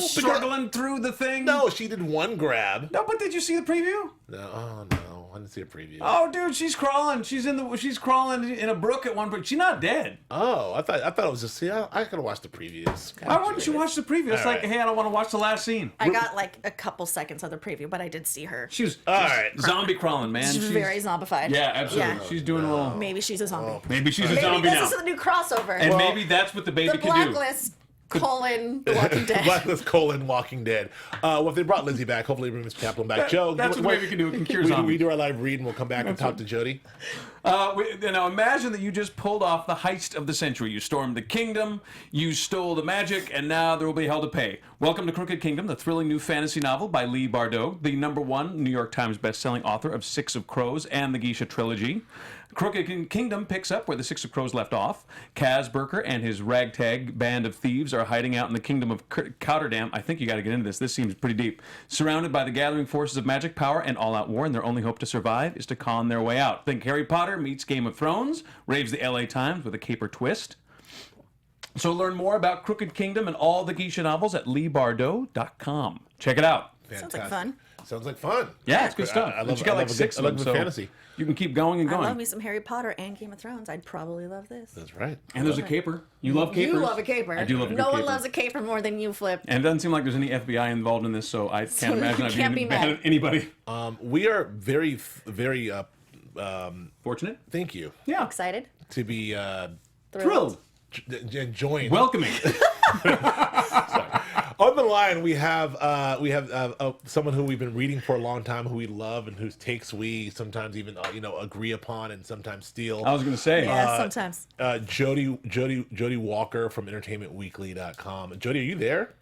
struggling through the thing. No, she did one grab. No, but did you see the preview? No, I didn't see a preview. Oh, dude, she's crawling. She's crawling in a brook at one point. She's not dead. Oh, I thought it was just. See, I could have watched the previews. Why wouldn't you watch the preview? It's All like, right. hey, I don't want to watch the last scene. I got like a couple seconds of the preview, but I did see her. She's All right. zombie crawling, man. She's very zombified. Yeah, absolutely. Yeah. She's doing a little. Maybe she's a zombie. Maybe she's a Maybe zombie this now. is the new crossover. And maybe that's what the baby the can do. Blacklist, colon, The Walking Dead. Blacklist : Walking Dead. Well, if they brought Lizzie back, hopefully bring Mr. Kaplan back. Joe, That's what maybe we can do. We can cure we zombies. do our live read, and we'll come back and talk to Jody. Now imagine that you just pulled off the heist of the century. You stormed the kingdom, you stole the magic, and now there will be hell to pay. Welcome to Crooked Kingdom, the thrilling new fantasy novel by Leigh Bardugo, the #1 New York Times bestselling author of Six of Crows and the Geisha trilogy. Crooked Kingdom picks up where the Six of Crows left off. Kaz Burker and his ragtag band of thieves are hiding out in the kingdom of Cotterdam. I think you got to get into this. This seems pretty deep. Surrounded by the gathering forces of magic, power, and all-out war, and their only hope to survive is to con their way out. Think Harry Potter meets Game of Thrones, raves the LA Times with a caper twist. So learn more about Crooked Kingdom and all the Geisha novels at leighbardugo.com. Check it out. Sounds like fun. Sounds like fun. Yeah, it's good stuff. I And love, you got I like love 6 I of love them, the so fantasy. you can keep going and I going. love me some Harry Potter and Game of Thrones. I'd probably love this. That's right. And there's a caper. You love capers? You love a caper. I do love a good No one caper. loves a caper more than you, Flip. And it doesn't seem like there's any FBI involved in this, so I can't imagine I'd can't be be mad mad. at anybody. We are very Fortunate? thank you Yeah. Excited? to be Thrilled. enjoying. Welcoming. On the line, we have someone who we've been reading for a long time, who we love, and whose takes we sometimes even agree upon and sometimes steal. I was going to say. Yeah, sometimes. Jody Walker from EntertainmentWeekly.com. Jody, are you there?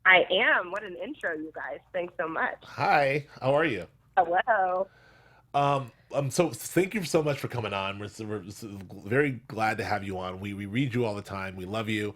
I am. What an intro, you guys. Thanks so much. Hi. How are you? Hello. So thank you so much for coming on. We're very glad to have you on. We read you all the time. We love you.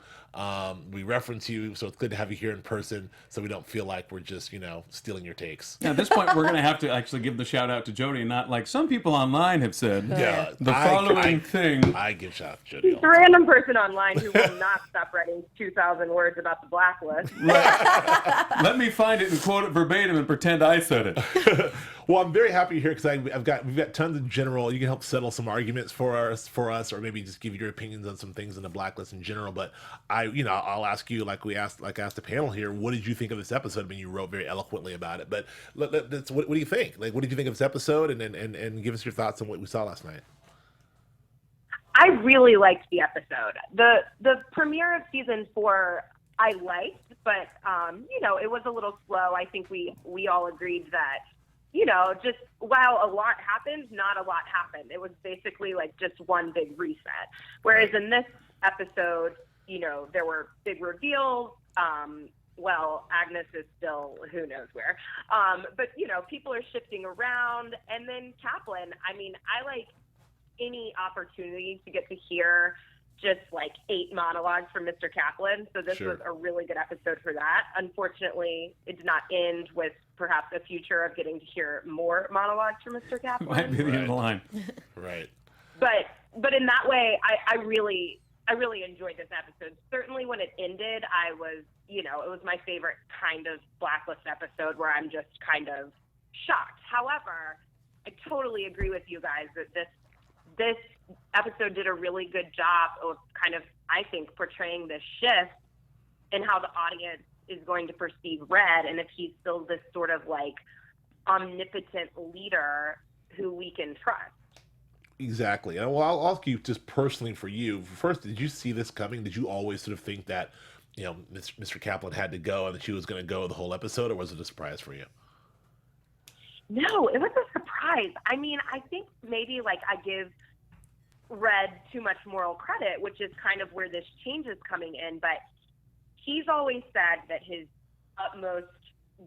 We reference you, so it's good to have you here in person, so we don't feel like we're just stealing your takes. Now, at this point, we're going to have to actually give the shout out to Jody, and not like some people online have said. Yeah, the following thing. I give shout out to Jody. He's a random person online who will not stop writing 2,000 words about the Blacklist. Let me find it and quote it verbatim and pretend I said it. Well, I'm very happy here because we've got tons of general. You can help settle some arguments for us, or maybe just give your opinions on some things in the Blacklist in general. But I'll ask you, like I asked the panel here, what did you think of this episode? I mean, you wrote very eloquently about it, but what do you think? Like, what did you think of this episode? And give us your thoughts on what we saw last night. I really liked the episode. The premiere of season 4 I liked, but it was a little slow. I think we all agreed that. Just while a lot happened, not a lot happened. It was basically like just one big reset. Whereas in this episode, there were big reveals. Agnes is still who knows where. But people are shifting around. And then Kaplan, I mean, I like any opportunity to get to hear just like 8 monologues from Mr. Kaplan. So this was a really good episode for that. Unfortunately, it did not end with perhaps a future of getting to hear more monologues from Mr. Kaplan. Might be the end of the line. Right. But in that way, I really enjoyed this episode. Certainly when it ended, I was, it was my favorite kind of Blacklist episode where I'm just kind of shocked. However, I totally agree with you guys that this episode did a really good job of kind of, I think, portraying this shift in how the audience is going to perceive Red, and if he's still this sort of like omnipotent leader who we can trust. Exactly. And I'll ask you just personally for you. First, did you see this coming? Did you always sort of think that, Mr. Kaplan had to go and that she was going to go the whole episode, or was it a surprise for you? No, it was a surprise. I mean, I think maybe like I give Red too much moral credit, which is kind of where this change is coming in, but he's always said that his utmost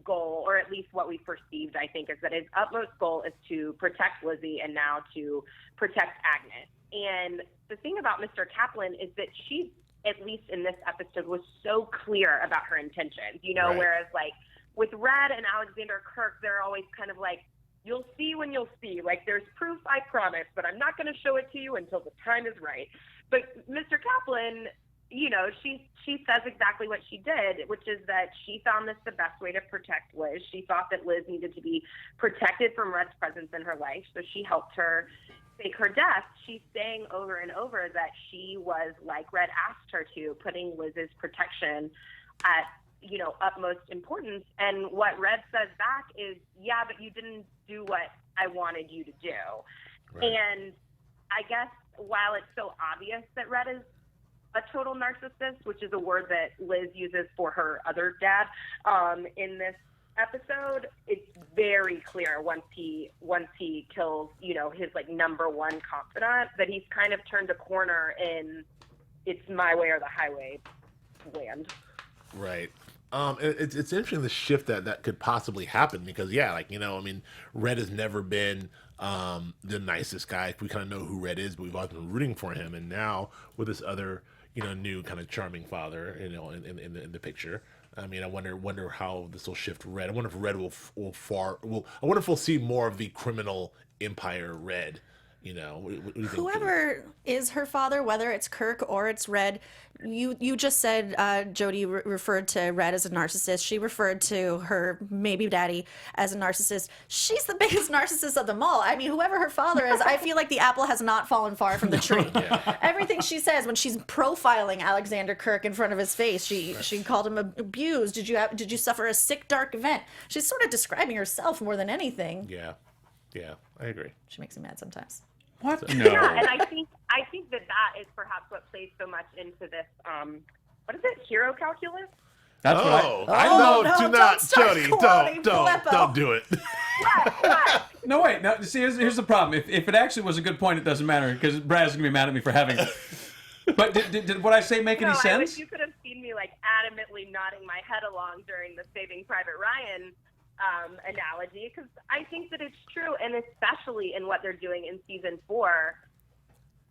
goal, or at least what we perceived, I think, is that his utmost goal is to protect Lizzie and now to protect Agnes. And the thing about Mr. Kaplan is that she, at least in this episode, was so clear about her intentions, Right. Whereas like with Red and Alexander Kirk, they're always kind of like, you'll see when you'll see. Like, there's proof, I promise, but I'm not going to show it to you until the time is right. But Mr. Kaplan, she says exactly what she did, which is that she found this the best way to protect Liz. She thought that Liz needed to be protected from Red's presence in her life, so she helped her fake her death. She's saying over and over that she was, like Red asked her to, putting Liz's protection at utmost importance. And what Red says back is, yeah, but you didn't do what I wanted you to do. Right. And I guess while it's so obvious that Red is a total narcissist, which is a word that Liz uses for her other dad, in this episode, it's very clear once he kills, his like number one confidant, that he's kind of turned a corner in it's my way or the highway land. Right. It's interesting the shift that could possibly happen because Red has never been the nicest guy. We kind of know who Red is, but we've always been rooting for him. And now with this other new kind of charming father in the picture, I mean, I wonder how this will shift Red. I wonder if Red I wonder if we'll see more of the criminal empire Red. What do you think? Whoever is her father, whether it's Kirk or it's Red, you just said Jody referred to Red as a narcissist. She referred to her maybe daddy as a narcissist. She's the biggest narcissist of them all. I mean, whoever her father is, I feel like the apple has not fallen far from the tree. Yeah. Everything she says when she's profiling Alexander Kirk in front of his face, she called him abused. Did you suffer a sick, dark event? She's sort of describing herself more than anything. Yeah, I agree. She makes me mad sometimes. What? No. Yeah, and I think that is perhaps what plays so much into this. What is it? Hero calculus? That's what I Oh, know. no, Do don't not, start Jody. quoting Don't Filippo. do it. No, wait. No, see, here's the problem. If it actually was a good point, it doesn't matter because Brad's gonna be mad at me for having it. But did what I say make any I sense? wish you could have seen me like adamantly nodding my head along during the Saving Private Ryan analogy, because I think that it's true, and especially in what they're doing in season 4.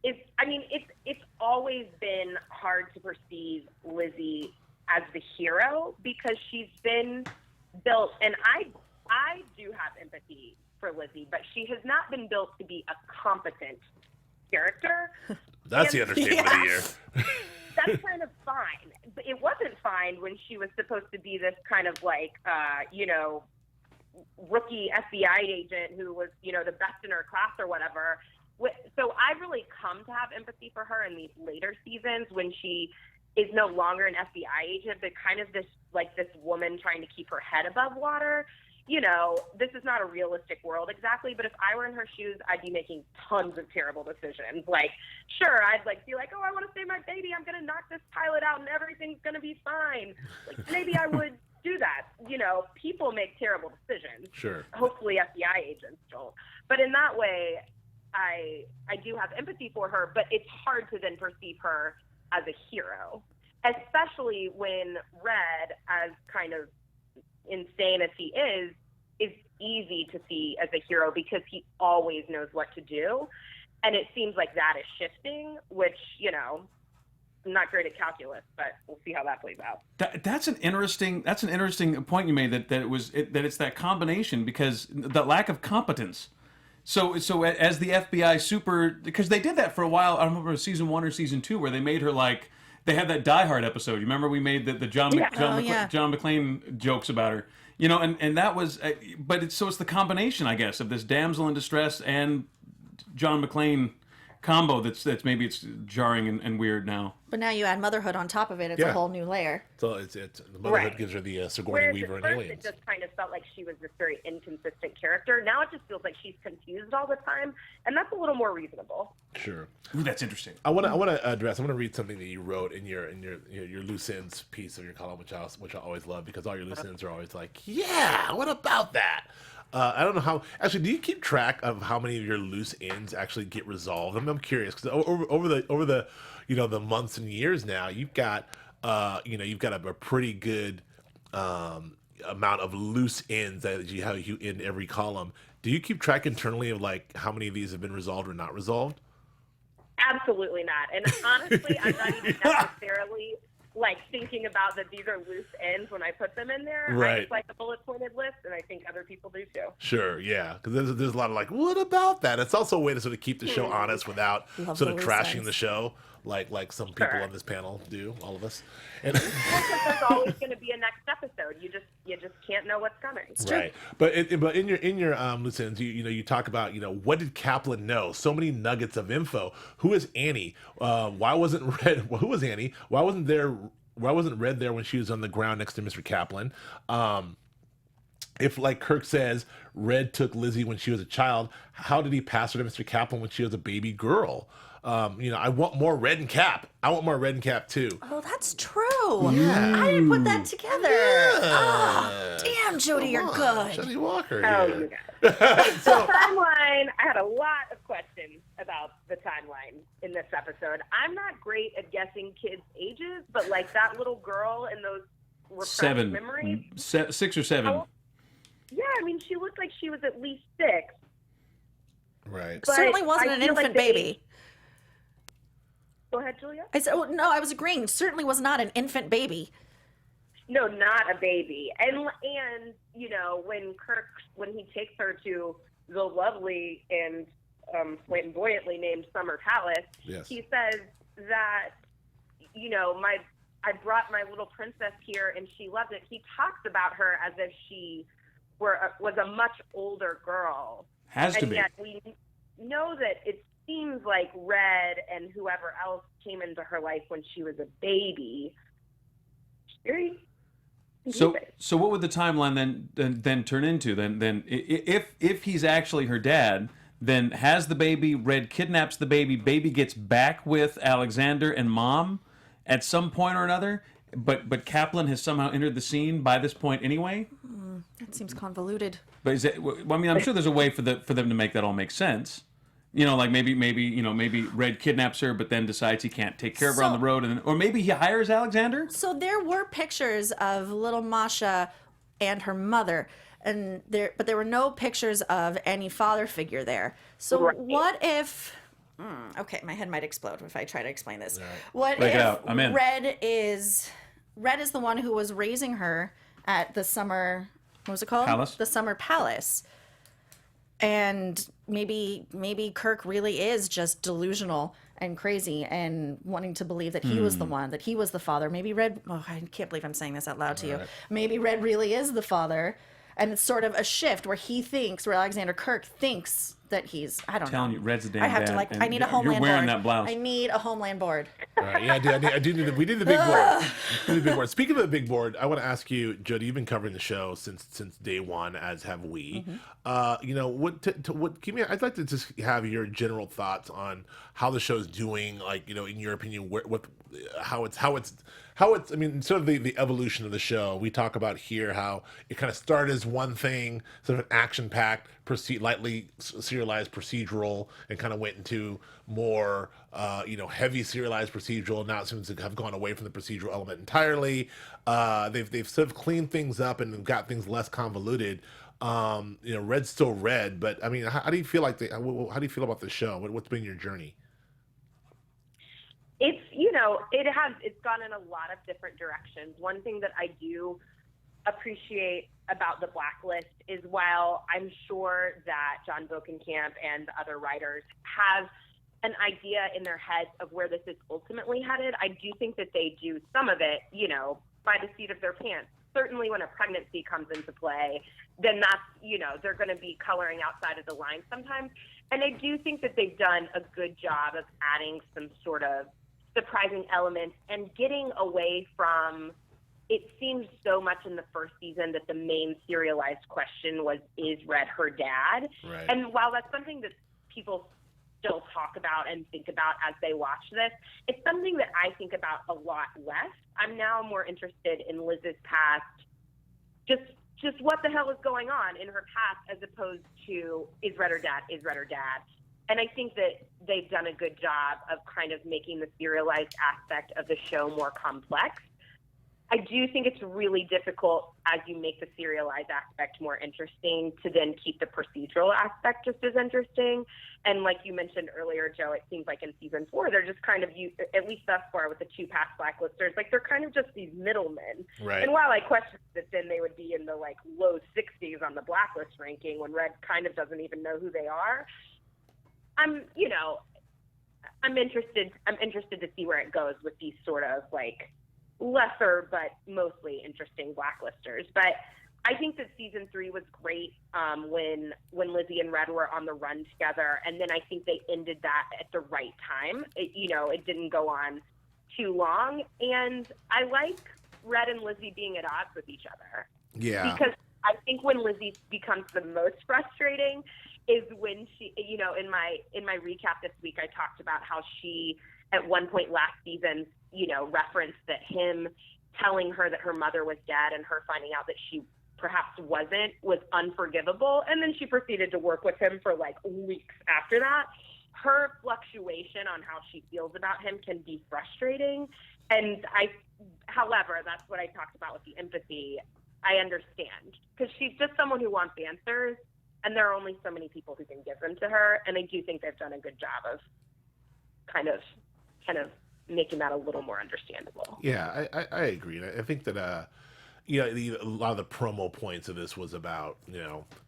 It's always been hard to perceive Lizzie as the hero because she's been built, and I do have empathy for Lizzie, but she has not been built to be a competent character. That's the And- understatement of the year. That's kind of fine. But it wasn't fine when she was supposed to be this kind of like, rookie FBI agent who was, the best in her class or whatever. So I really come to have empathy for her in these later seasons when she is no longer an FBI agent, but kind of this woman trying to keep her head above water. This is not a realistic world exactly, but if I were in her shoes, I'd be making tons of terrible decisions. Like, sure, I'd be like, oh, I want to save my baby. I'm going to knock this pilot out and everything's going to be fine. Like, maybe I would do that. People make terrible decisions. Sure. Hopefully FBI agents don't. But in that way, I do have empathy for her, but it's hard to then perceive her as a hero, especially when Red, as kind of insane as he is easy to see as a hero because he always knows what to do. And it seems like that is shifting, which, I'm not great at calculus, but we'll see how that plays out. That's an interesting point you made, that it's that combination, because the lack of competence. So as the FBI because they did that for a while. I don't remember season 1 or season 2 where they made her like, they had that Die Hard episode. You remember we made the John McClane jokes about her, and that was, but it's the combination, I guess, of this damsel in distress and John McClane combo that's maybe it's jarring and weird now. But now you add motherhood on top of it. It's Yeah. a whole new layer. So it's the motherhood Right. gives her the Sigourney Whereas Weaver at and first Aliens. it just kind of felt like she was this very inconsistent character. Now it just feels like she's confused all the time, and that's a little more reasonable. Sure. Ooh, that's interesting. I want to read something that you wrote in your loose ends piece of your column, which I always love, because all your loose ends are always like, yeah, what about that? I don't know how. Actually, do you keep track of how many of your loose ends actually get resolved? I'm curious, because over the the months and years now, you've got a pretty good amount of loose ends that you end every column. Do you keep track internally of like how many of these have been resolved or not resolved? Absolutely not. And honestly, I'm not even necessarily like thinking about that these are loose ends when I put them in there. Right. I just like a bullet pointed list, and I think other people do too. Sure, yeah, because there's a lot of like, what about that? It's also a way to sort of keep the show honest without Love sort of the trashing loose the show, like some people Sure. on this panel do, all of us. And Because there's always going to be a next episode. You just can't know what's coming. right, but in your loose ends, you talk about what did Kaplan know? So many nuggets of info. Who is Annie? Why wasn't Red? Who was Annie? Why wasn't Red there when she was on the ground next to Mr. Kaplan? If, like Kirk says, Red took Lizzie when she was a child, how did he pass her to Mr. Kaplan when she was a baby girl? I want more Red and Cap. I want more Red and Cap too. Oh, that's true. Yeah. I didn't put that together. Oh, damn, Jody, you're good. Jody Walker. Oh, here. you guys. The timeline, I had a lot of questions about the timeline in this episode. I'm not great at guessing kids' ages, but like that little girl in those repressed memories. 6 or 7. Oh, yeah, I mean, she looked like she was at least 6. Right. But Certainly wasn't I an feel like infant they- baby. Go ahead, Julia. I said, oh, no, I was agreeing. Certainly was not an infant baby. No, not a baby. And when he takes her to the lovely and flamboyantly named Summer Palace, Yes. he says that I brought my little princess here and she loved it. He talks about her as if she was a much older girl. Has to And be. yet we know that it seems like Red and whoever else came into her life when she was a baby. Very confusing. So what would the timeline then turn into? Then if he's actually her dad, then has the baby, Red kidnaps the baby gets back with Alexander and Mom at some point or another, but Kaplan has somehow entered the scene by this point anyway. That seems convoluted. But is it? Well, I mean, I'm sure there's a way for them to make that all make sense. You know, like maybe Red kidnaps her, but then decides he can't take care of her on the road, or maybe he hires Alexander. So there were pictures of little Masha and her mother, but there were no pictures of any father figure there. So what if? Okay, my head might explode if I try to explain this. What Break it if out. I'm in. Red is the one who was raising her at the summer? What was it called? Palace? The summer palace. And maybe Kirk really is just delusional and crazy and wanting to believe that he was the one, that he was the father. Maybe Red, I can't believe I'm saying this out loud to you. Maybe Red really is the father. And it's sort of a shift where Alexander Kirk thinks that he's, I don't know. Telling you, Red's the damn I have to dad, I need a Homeland You're wearing board. that blouse. I need a Homeland board. All right, yeah, I do need we need the big board. We need the big board. Speaking of the big board, I want to ask you, Jodi, you've been covering the show since day one, as have we. You know, I'd like to just have your general thoughts on how the show's doing. Like, you know, in your opinion, how it's. I mean, sort of the evolution of the show. We talk about here how it kind of started as one thing, sort of an action-packed, lightly serialized procedural, and kind of went into more, heavy serialized procedural. Now it seems to have gone away from the procedural element entirely. They've sort of cleaned things up and got things less convoluted. Red's still Red, but I mean, how do you feel like how do you feel about the show? What's been your journey? It's gone in a lot of different directions. One thing that I do appreciate about the Blacklist is, while I'm sure that Jon Bokenkamp and the other writers have an idea in their heads of where this is ultimately headed, I do think that they do some of it, by the seat of their pants. Certainly when a pregnancy comes into play, then that's, they're going to be coloring outside of the line sometimes. And I do think that they've done a good job of adding some sort of surprising elements and getting away from, it seemed so much in the first season that the main serialized question was, is Red her dad? Right. And while that's something that people still talk about and think about as they watch this, it's something that I think about a lot less. I'm now more interested in Liz's past, just what the hell is going on in her past, as opposed to, is Red her dad, is Red her dad? And I think that they've done a good job of kind of making the serialized aspect of the show more complex. I do think it's really difficult, as you make the serialized aspect more interesting, to then keep the procedural aspect just as interesting. And like you mentioned earlier, Joe, it seems like in season 4, they're just kind of, at least thus far with the 2 past Blacklisters, like they're kind of just these middlemen. Right. And while I question that then they would be in the low 60s on the Blacklist ranking when Red kind of doesn't even know who they are, I'm interested to see where it goes with these sort of lesser but mostly interesting Blacklisters. But I think that season 3 was great when Lizzie and Red were on the run together, and then I think they ended that at the right time. It didn't go on too long, and I like Red and Lizzie being at odds with each other. Yeah. Because I think when Lizzie becomes the most frustrating is when she, in my recap this week, I talked about how she, at one point last season, referenced that him telling her that her mother was dead and her finding out that she perhaps wasn't was unforgivable. And then she proceeded to work with him for weeks after that. Her fluctuation on how she feels about him can be frustrating. And however, that's what I talked about with the empathy. I understand, because she's just someone who wants answers, and there are only so many people who can give them to her. And I do think they've done a good job of kind of making that a little more understandable. Yeah, I agree. And I think that, a lot of the promo points of this was about,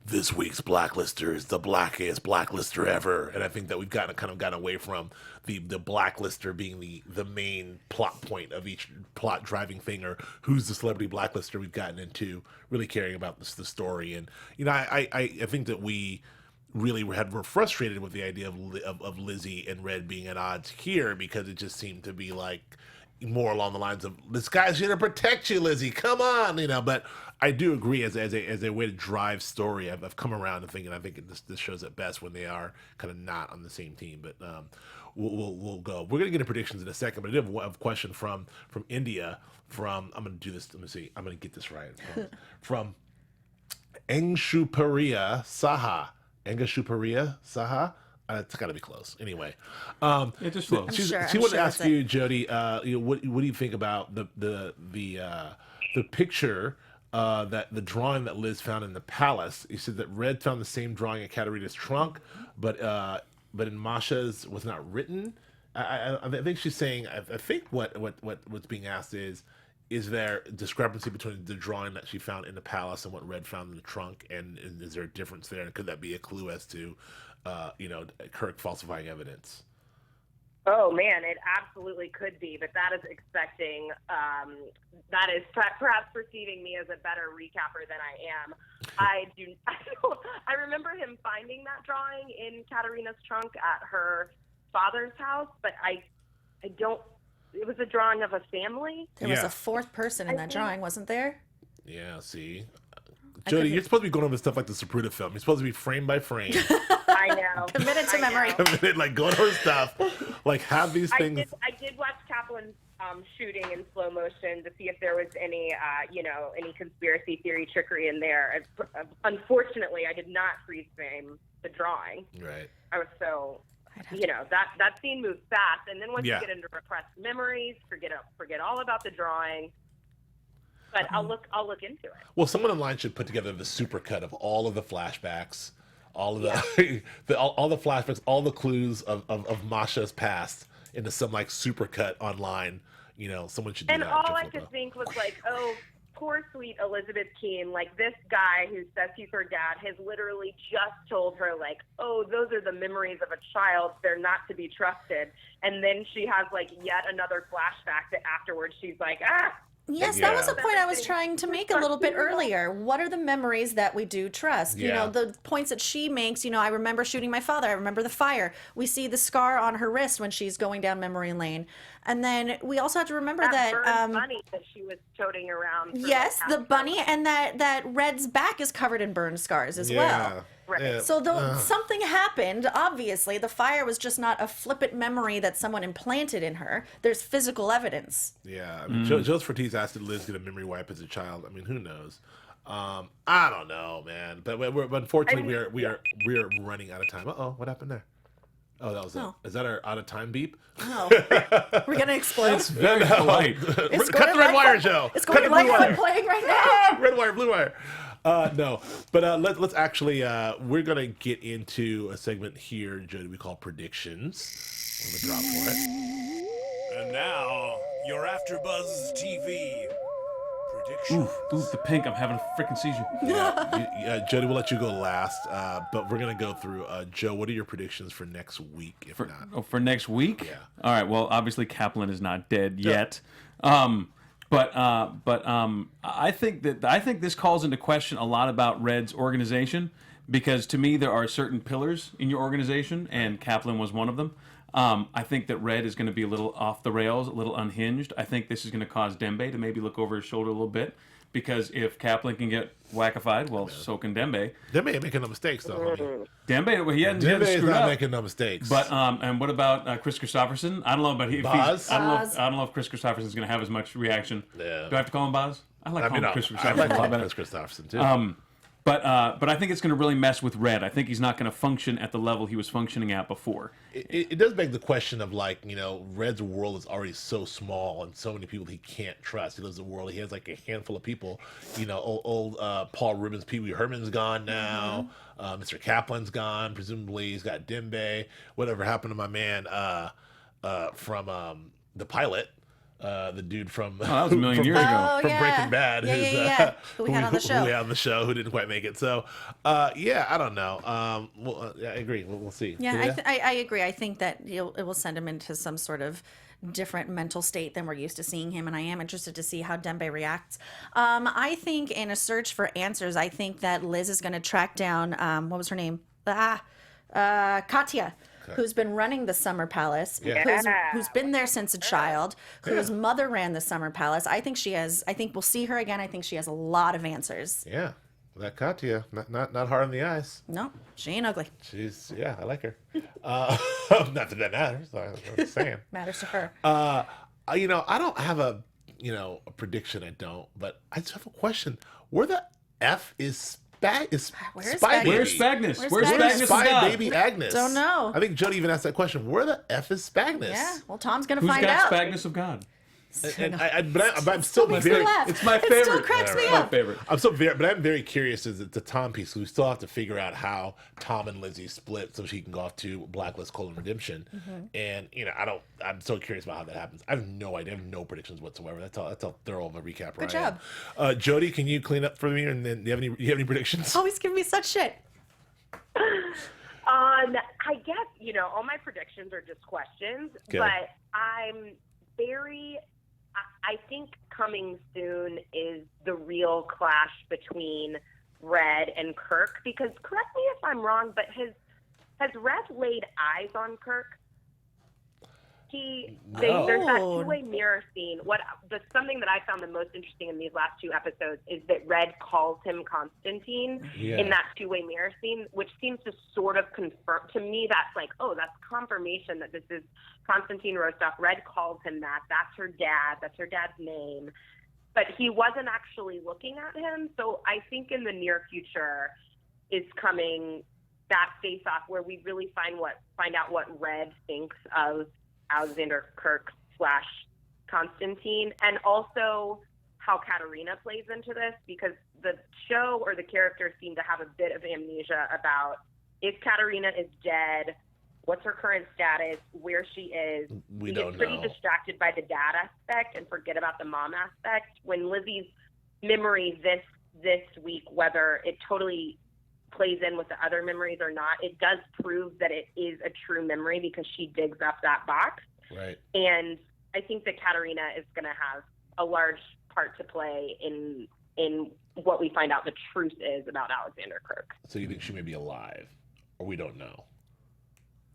this week's Blacklisters, the blackest Blacklister ever. And I think that we've gotten away from the Blacklister being the main plot point of each plot driving thing, or who's the celebrity Blacklister. We've gotten into really caring about the story. And, I think that we really were frustrated with the idea of Lizzie and Red being at odds here, because it just seemed to be more along the lines of, this guy's here to protect you, Lizzie. Come on, But I do agree as a way to drive story. I've come around to thinking I think this shows it best when they are kind of not on the same team. But we'll go. We're gonna get into predictions in a second. But I did have a question from India. I'm gonna do this. Let me see. I'm gonna get this right. From Engshuparia Saha. Engshuparia Saha. It's got to be close. Anyway, It just flows. she I'm wanted to sure ask it's you, Jody. What do you think about the picture that the drawing that Liz found in the palace? You said that Red found the same drawing in Katerina's trunk, but in Masha's was not written. I think she's saying. I think what's being asked is there discrepancy between the drawing that she found in the palace and what Red found in the trunk, and is there a difference there? And could that be a clue as to Kirk falsifying evidence? Oh man, it absolutely could be, but that is expecting. That is perhaps perceiving me as a better recapper than I am. I remember him finding that drawing in Katerina's trunk at her father's house, but I don't. It was a drawing of a family. There was a fourth person in that drawing, wasn't there? Yeah. See. Jody, you're supposed to be going over stuff like the Zapruder film. You're supposed to be frame by frame. I know. Committed to memory. Committed, like going over stuff. Like have these things. I did watch Kaplan shooting in slow motion to see if there was any, any conspiracy theory trickery in there. Unfortunately, I did not freeze frame the drawing. Right. I was so, that scene moves fast, and then once you get into repressed memories, forget all about the drawing. But I'll look into it. Well, someone online should put together the supercut of all of the flashbacks, all of the, all the flashbacks, all the clues of Masha's past into some like supercut online. Someone should do that. And all I could think was like, oh, poor sweet Elizabeth Keene. Like this guy who says he's her dad has literally just told her like, oh, those are the memories of a child. They're not to be trusted. And then she has like yet another flashback that afterwards she's like, Yes, that was a point I was trying to make a little bit earlier. What are the memories that we do trust? Yeah. The points that she makes, I remember shooting my father. I remember the fire. We see the scar on her wrist when she's going down memory lane. And then we also have to remember that burned bunny that she was toting around. Yes, the bunny, and that Red's back is covered in burn scars as well. Right. Yeah. So something happened. Obviously, the fire was just not a flippant memory that someone implanted in her. There's physical evidence. Yeah, I mean, Joe's Fortis asked did Liz get a memory wipe as a child. I mean, who knows? I don't know, man. But unfortunately, we are running out of time. What happened there? Oh, that was it. Is that our out of time beep? Oh, we're gonna explode. It's very polite. It's Cut the red wire, Joe. It's Cut going the like blue wire. I'm playing right now. Red wire, blue wire. No, but let's actually we're gonna get into a segment here, Jody, we call predictions. I'm gonna drop for it. And now, your AfterBuzz TV predictions. Ooh, the pink. I'm having a freaking seizure. Jody, we'll let you go last, but we're gonna go through. Joe, what are your predictions for next week? If not, For next week? Yeah. All right. Well, obviously Kaplan is not dead yet. But I think this calls into question a lot about Red's organization, because to me there are certain pillars in your organization, and Kaplan was one of them. I think that Red is going to be a little off the rails, a little unhinged. I think this is going to cause Dembe to maybe look over his shoulder a little bit, because if Kaplan can get wackified, well, so can Dembe. Dembe ain't making no mistakes, though. Homie. Dembe, he hadn't Dembe is screwed not up. making no mistakes. But and what about Chris Christopherson? I don't know, but I don't know if Chris Christopherson's going to have as much reaction. Yeah. Do I have to call him Boz? I like calling him Chris I Christopherson like a lot better. Chris Christopherson too. But I think it's going to really mess with Red. I think he's not going to function at the level he was functioning at before. It does beg the question of, like, Red's world is already so small and so many people he can't trust. He lives in a world, he has like a handful of people. Old Paul Rubens, Pee Wee Herman's gone now. Mr. Kaplan's gone. Presumably he's got Dembe. Whatever happened to my man from the pilot? The dude from that was a million years ago. From Breaking Bad, Who we had on the show. Who we had on the show, who didn't quite make it. So, I don't know. I agree. We'll see. Yeah, I agree. I think that it will send him into some sort of different mental state than we're used to seeing him, and I am interested to see how Dembe reacts. I think in a search for answers, I think that Liz is going to track down what was her name? Katya. who's been running the Summer Palace, who's been there since a child, whose mother ran the Summer Palace. I think we'll see her again. I think she has a lot of answers. Yeah. That Katya, not hard on the eyes. No, she ain't ugly. I like her. Not that matters. I'm just saying. Matters to her. I don't have a prediction. I don't, but I just have a question. Where the F is Where's Spy Baby? Where's Spagnus? Where's Spagnus? Spagnus' Spy God? Baby Agnes? Don't know. I think Jody even asked that question. Where the F is Spagnus? Yeah, well, Tom's gonna Who's find got out. Spagnus of God? And I'm still makes me very. laugh. It's my It favorite. still cracks me My up. favorite. But I'm very curious as the Tom piece. So we still have to figure out how Tom and Lizzie split so she can go off to Blacklist: Redemption. And I'm so curious about how that happens. I have no idea. I have no predictions whatsoever. That's how thorough of a recap. Good job. Jody, can you clean up for me? And then do you have any predictions? Always give me such shit. I guess, all my predictions are just questions, Okay. but I think coming soon is the real clash between Red and Kirk, because correct me if I'm wrong, but has Red laid eyes on Kirk? There's that two-way mirror scene. Something that I found the most interesting in these last two episodes is that Red calls him Constantine in that two-way mirror scene, which seems to sort of confirm to me that's like, oh, that's confirmation that this is Constantine Rostov. Red calls him that. That's her dad. That's her dad's name. But he wasn't actually looking at him. So I think in the near future is coming that face-off where we really find out what Red thinks of Alexander Kirk / Constantine, and also how Katerina plays into this, because the show or the characters seem to have a bit of amnesia about if Katerina is dead, what's her current status, where she is. We get don't pretty know. distracted by the dad aspect and forget about the mom aspect. When Lizzie's memory this week, whether it totally plays in with the other memories or not, it does prove that it is a true memory because she digs up that box. Right. And I think that Katerina is going to have a large part to play in what we find out the truth is about Alexander Kirk. So you think she may be alive, or we don't know?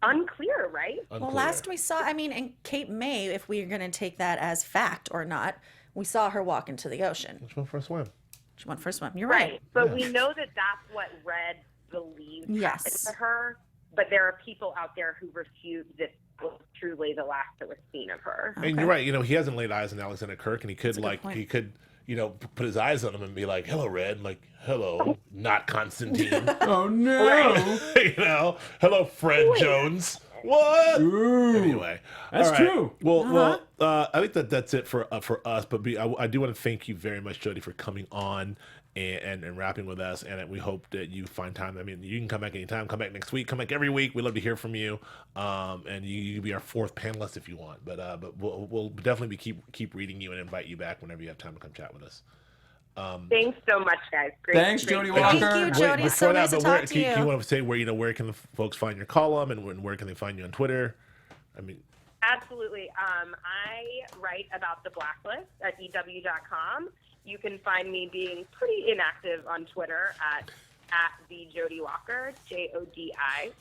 Unclear, right? Well, last we saw, and Cape May, if we're going to take that as fact or not, we saw her walk into the ocean. Which one for a swim? She went for a swim. You're right. But we know that that's what Red believes happened to her. But there are people out there who refute that was truly the last that was seen of her. And you're right. He hasn't laid eyes on Alexander Kirk, and he could put his eyes on him and be like, "Hello, Red," like, "Hello, not Constantine." Oh no! Hello, Fred Jones. What? Ooh, anyway, that's all right. true. Well, I think that's it for us. But I do want to thank you very much, Jody, for coming on and rapping with us. And we hope that you find time. You can come back anytime. Come back next week. Come back every week. We love to hear from you. And you can be our fourth panelist if you want. But we'll definitely keep reading you and invite you back whenever you have time to come chat with us. Thanks so much, guys. Thanks, Jody Walker. Thank you, Jody. So nice to talk to you. Can you want to say where can the folks find your column, and where can they find you on Twitter? Absolutely. I write about the Blacklist at EW.com. You can find me being pretty inactive on Twitter at the Jody Walker, Jodi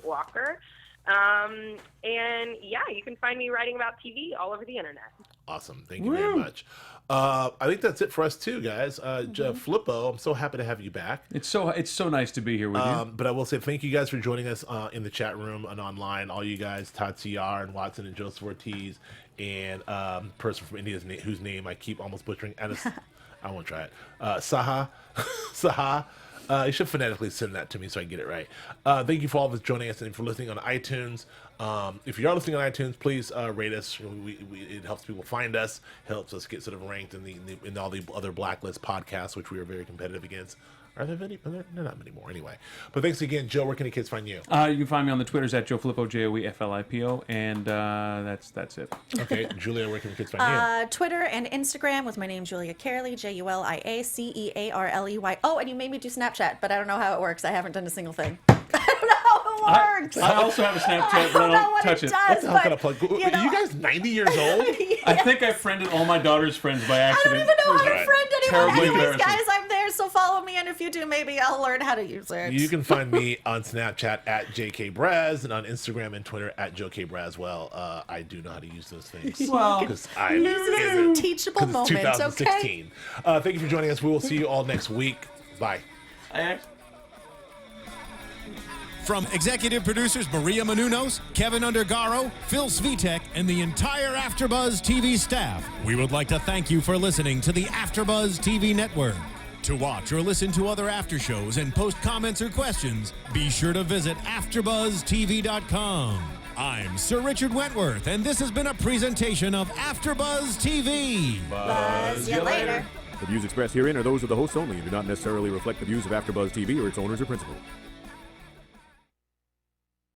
Walker. And you can find me writing about TV all over the internet. Awesome. Thank you very much. I think that's it for us too, guys. Filippo, I'm so happy to have you back. It's so nice to be here with you. But I will say thank you guys for joining us in the chat room and online. All you guys, Todd CR and Watson and Joseph Ortiz, and person from India whose name I keep almost butchering. I won't try it. Saha. You should phonetically send that to me so I can get it right. Thank you for all of us joining us and for listening on iTunes. If you are listening on iTunes, please rate us. It helps people find us, helps us get sort of ranked in all the other Blacklist podcasts, which we are very competitive against. Are there many? They're not many more anyway. But thanks again, Joe. Where can the kids find you? You can find me on the Twitters at Joe Filippo, JoeFlippo, and that's it. Okay, Julia, where can the kids find you? Twitter and Instagram with my name, Julia Cearley, JuliaCearley. Oh, and you made me do Snapchat, but I don't know how it works. I haven't done a single thing. I don't know how it works. I also have a Snapchat, but I don't touch it. What the hell kind of plug? Are you guys 90 years old? I think I friended all my daughter's friends by accident. I don't even know how to friend anyone. Terribly Anyways, embarrassing. guys, I'm there. there, so follow me, and if you do, maybe I'll learn how to use it. You can find me on Snapchat at JKBraz and on Instagram and Twitter at Joe K. Braswell. I do know how to use those things. Well, because I'm This is a teachable it's moment, 2016. okay? Thank you for joining us. We will see you all next week. Bye. From executive producers Maria Menounos, Kevin Undergaro, Phil Svitek, and the entire AfterBuzz TV staff, we would like to thank you for listening to the AfterBuzz TV network. To watch or listen to other after shows and post comments or questions, be sure to visit AfterBuzzTV.com. I'm Sir Richard Wentworth, and this has been a presentation of AfterBuzz TV. Buzz you later. The views expressed herein are those of the hosts only and do not necessarily reflect the views of AfterBuzz TV or its owners or principals.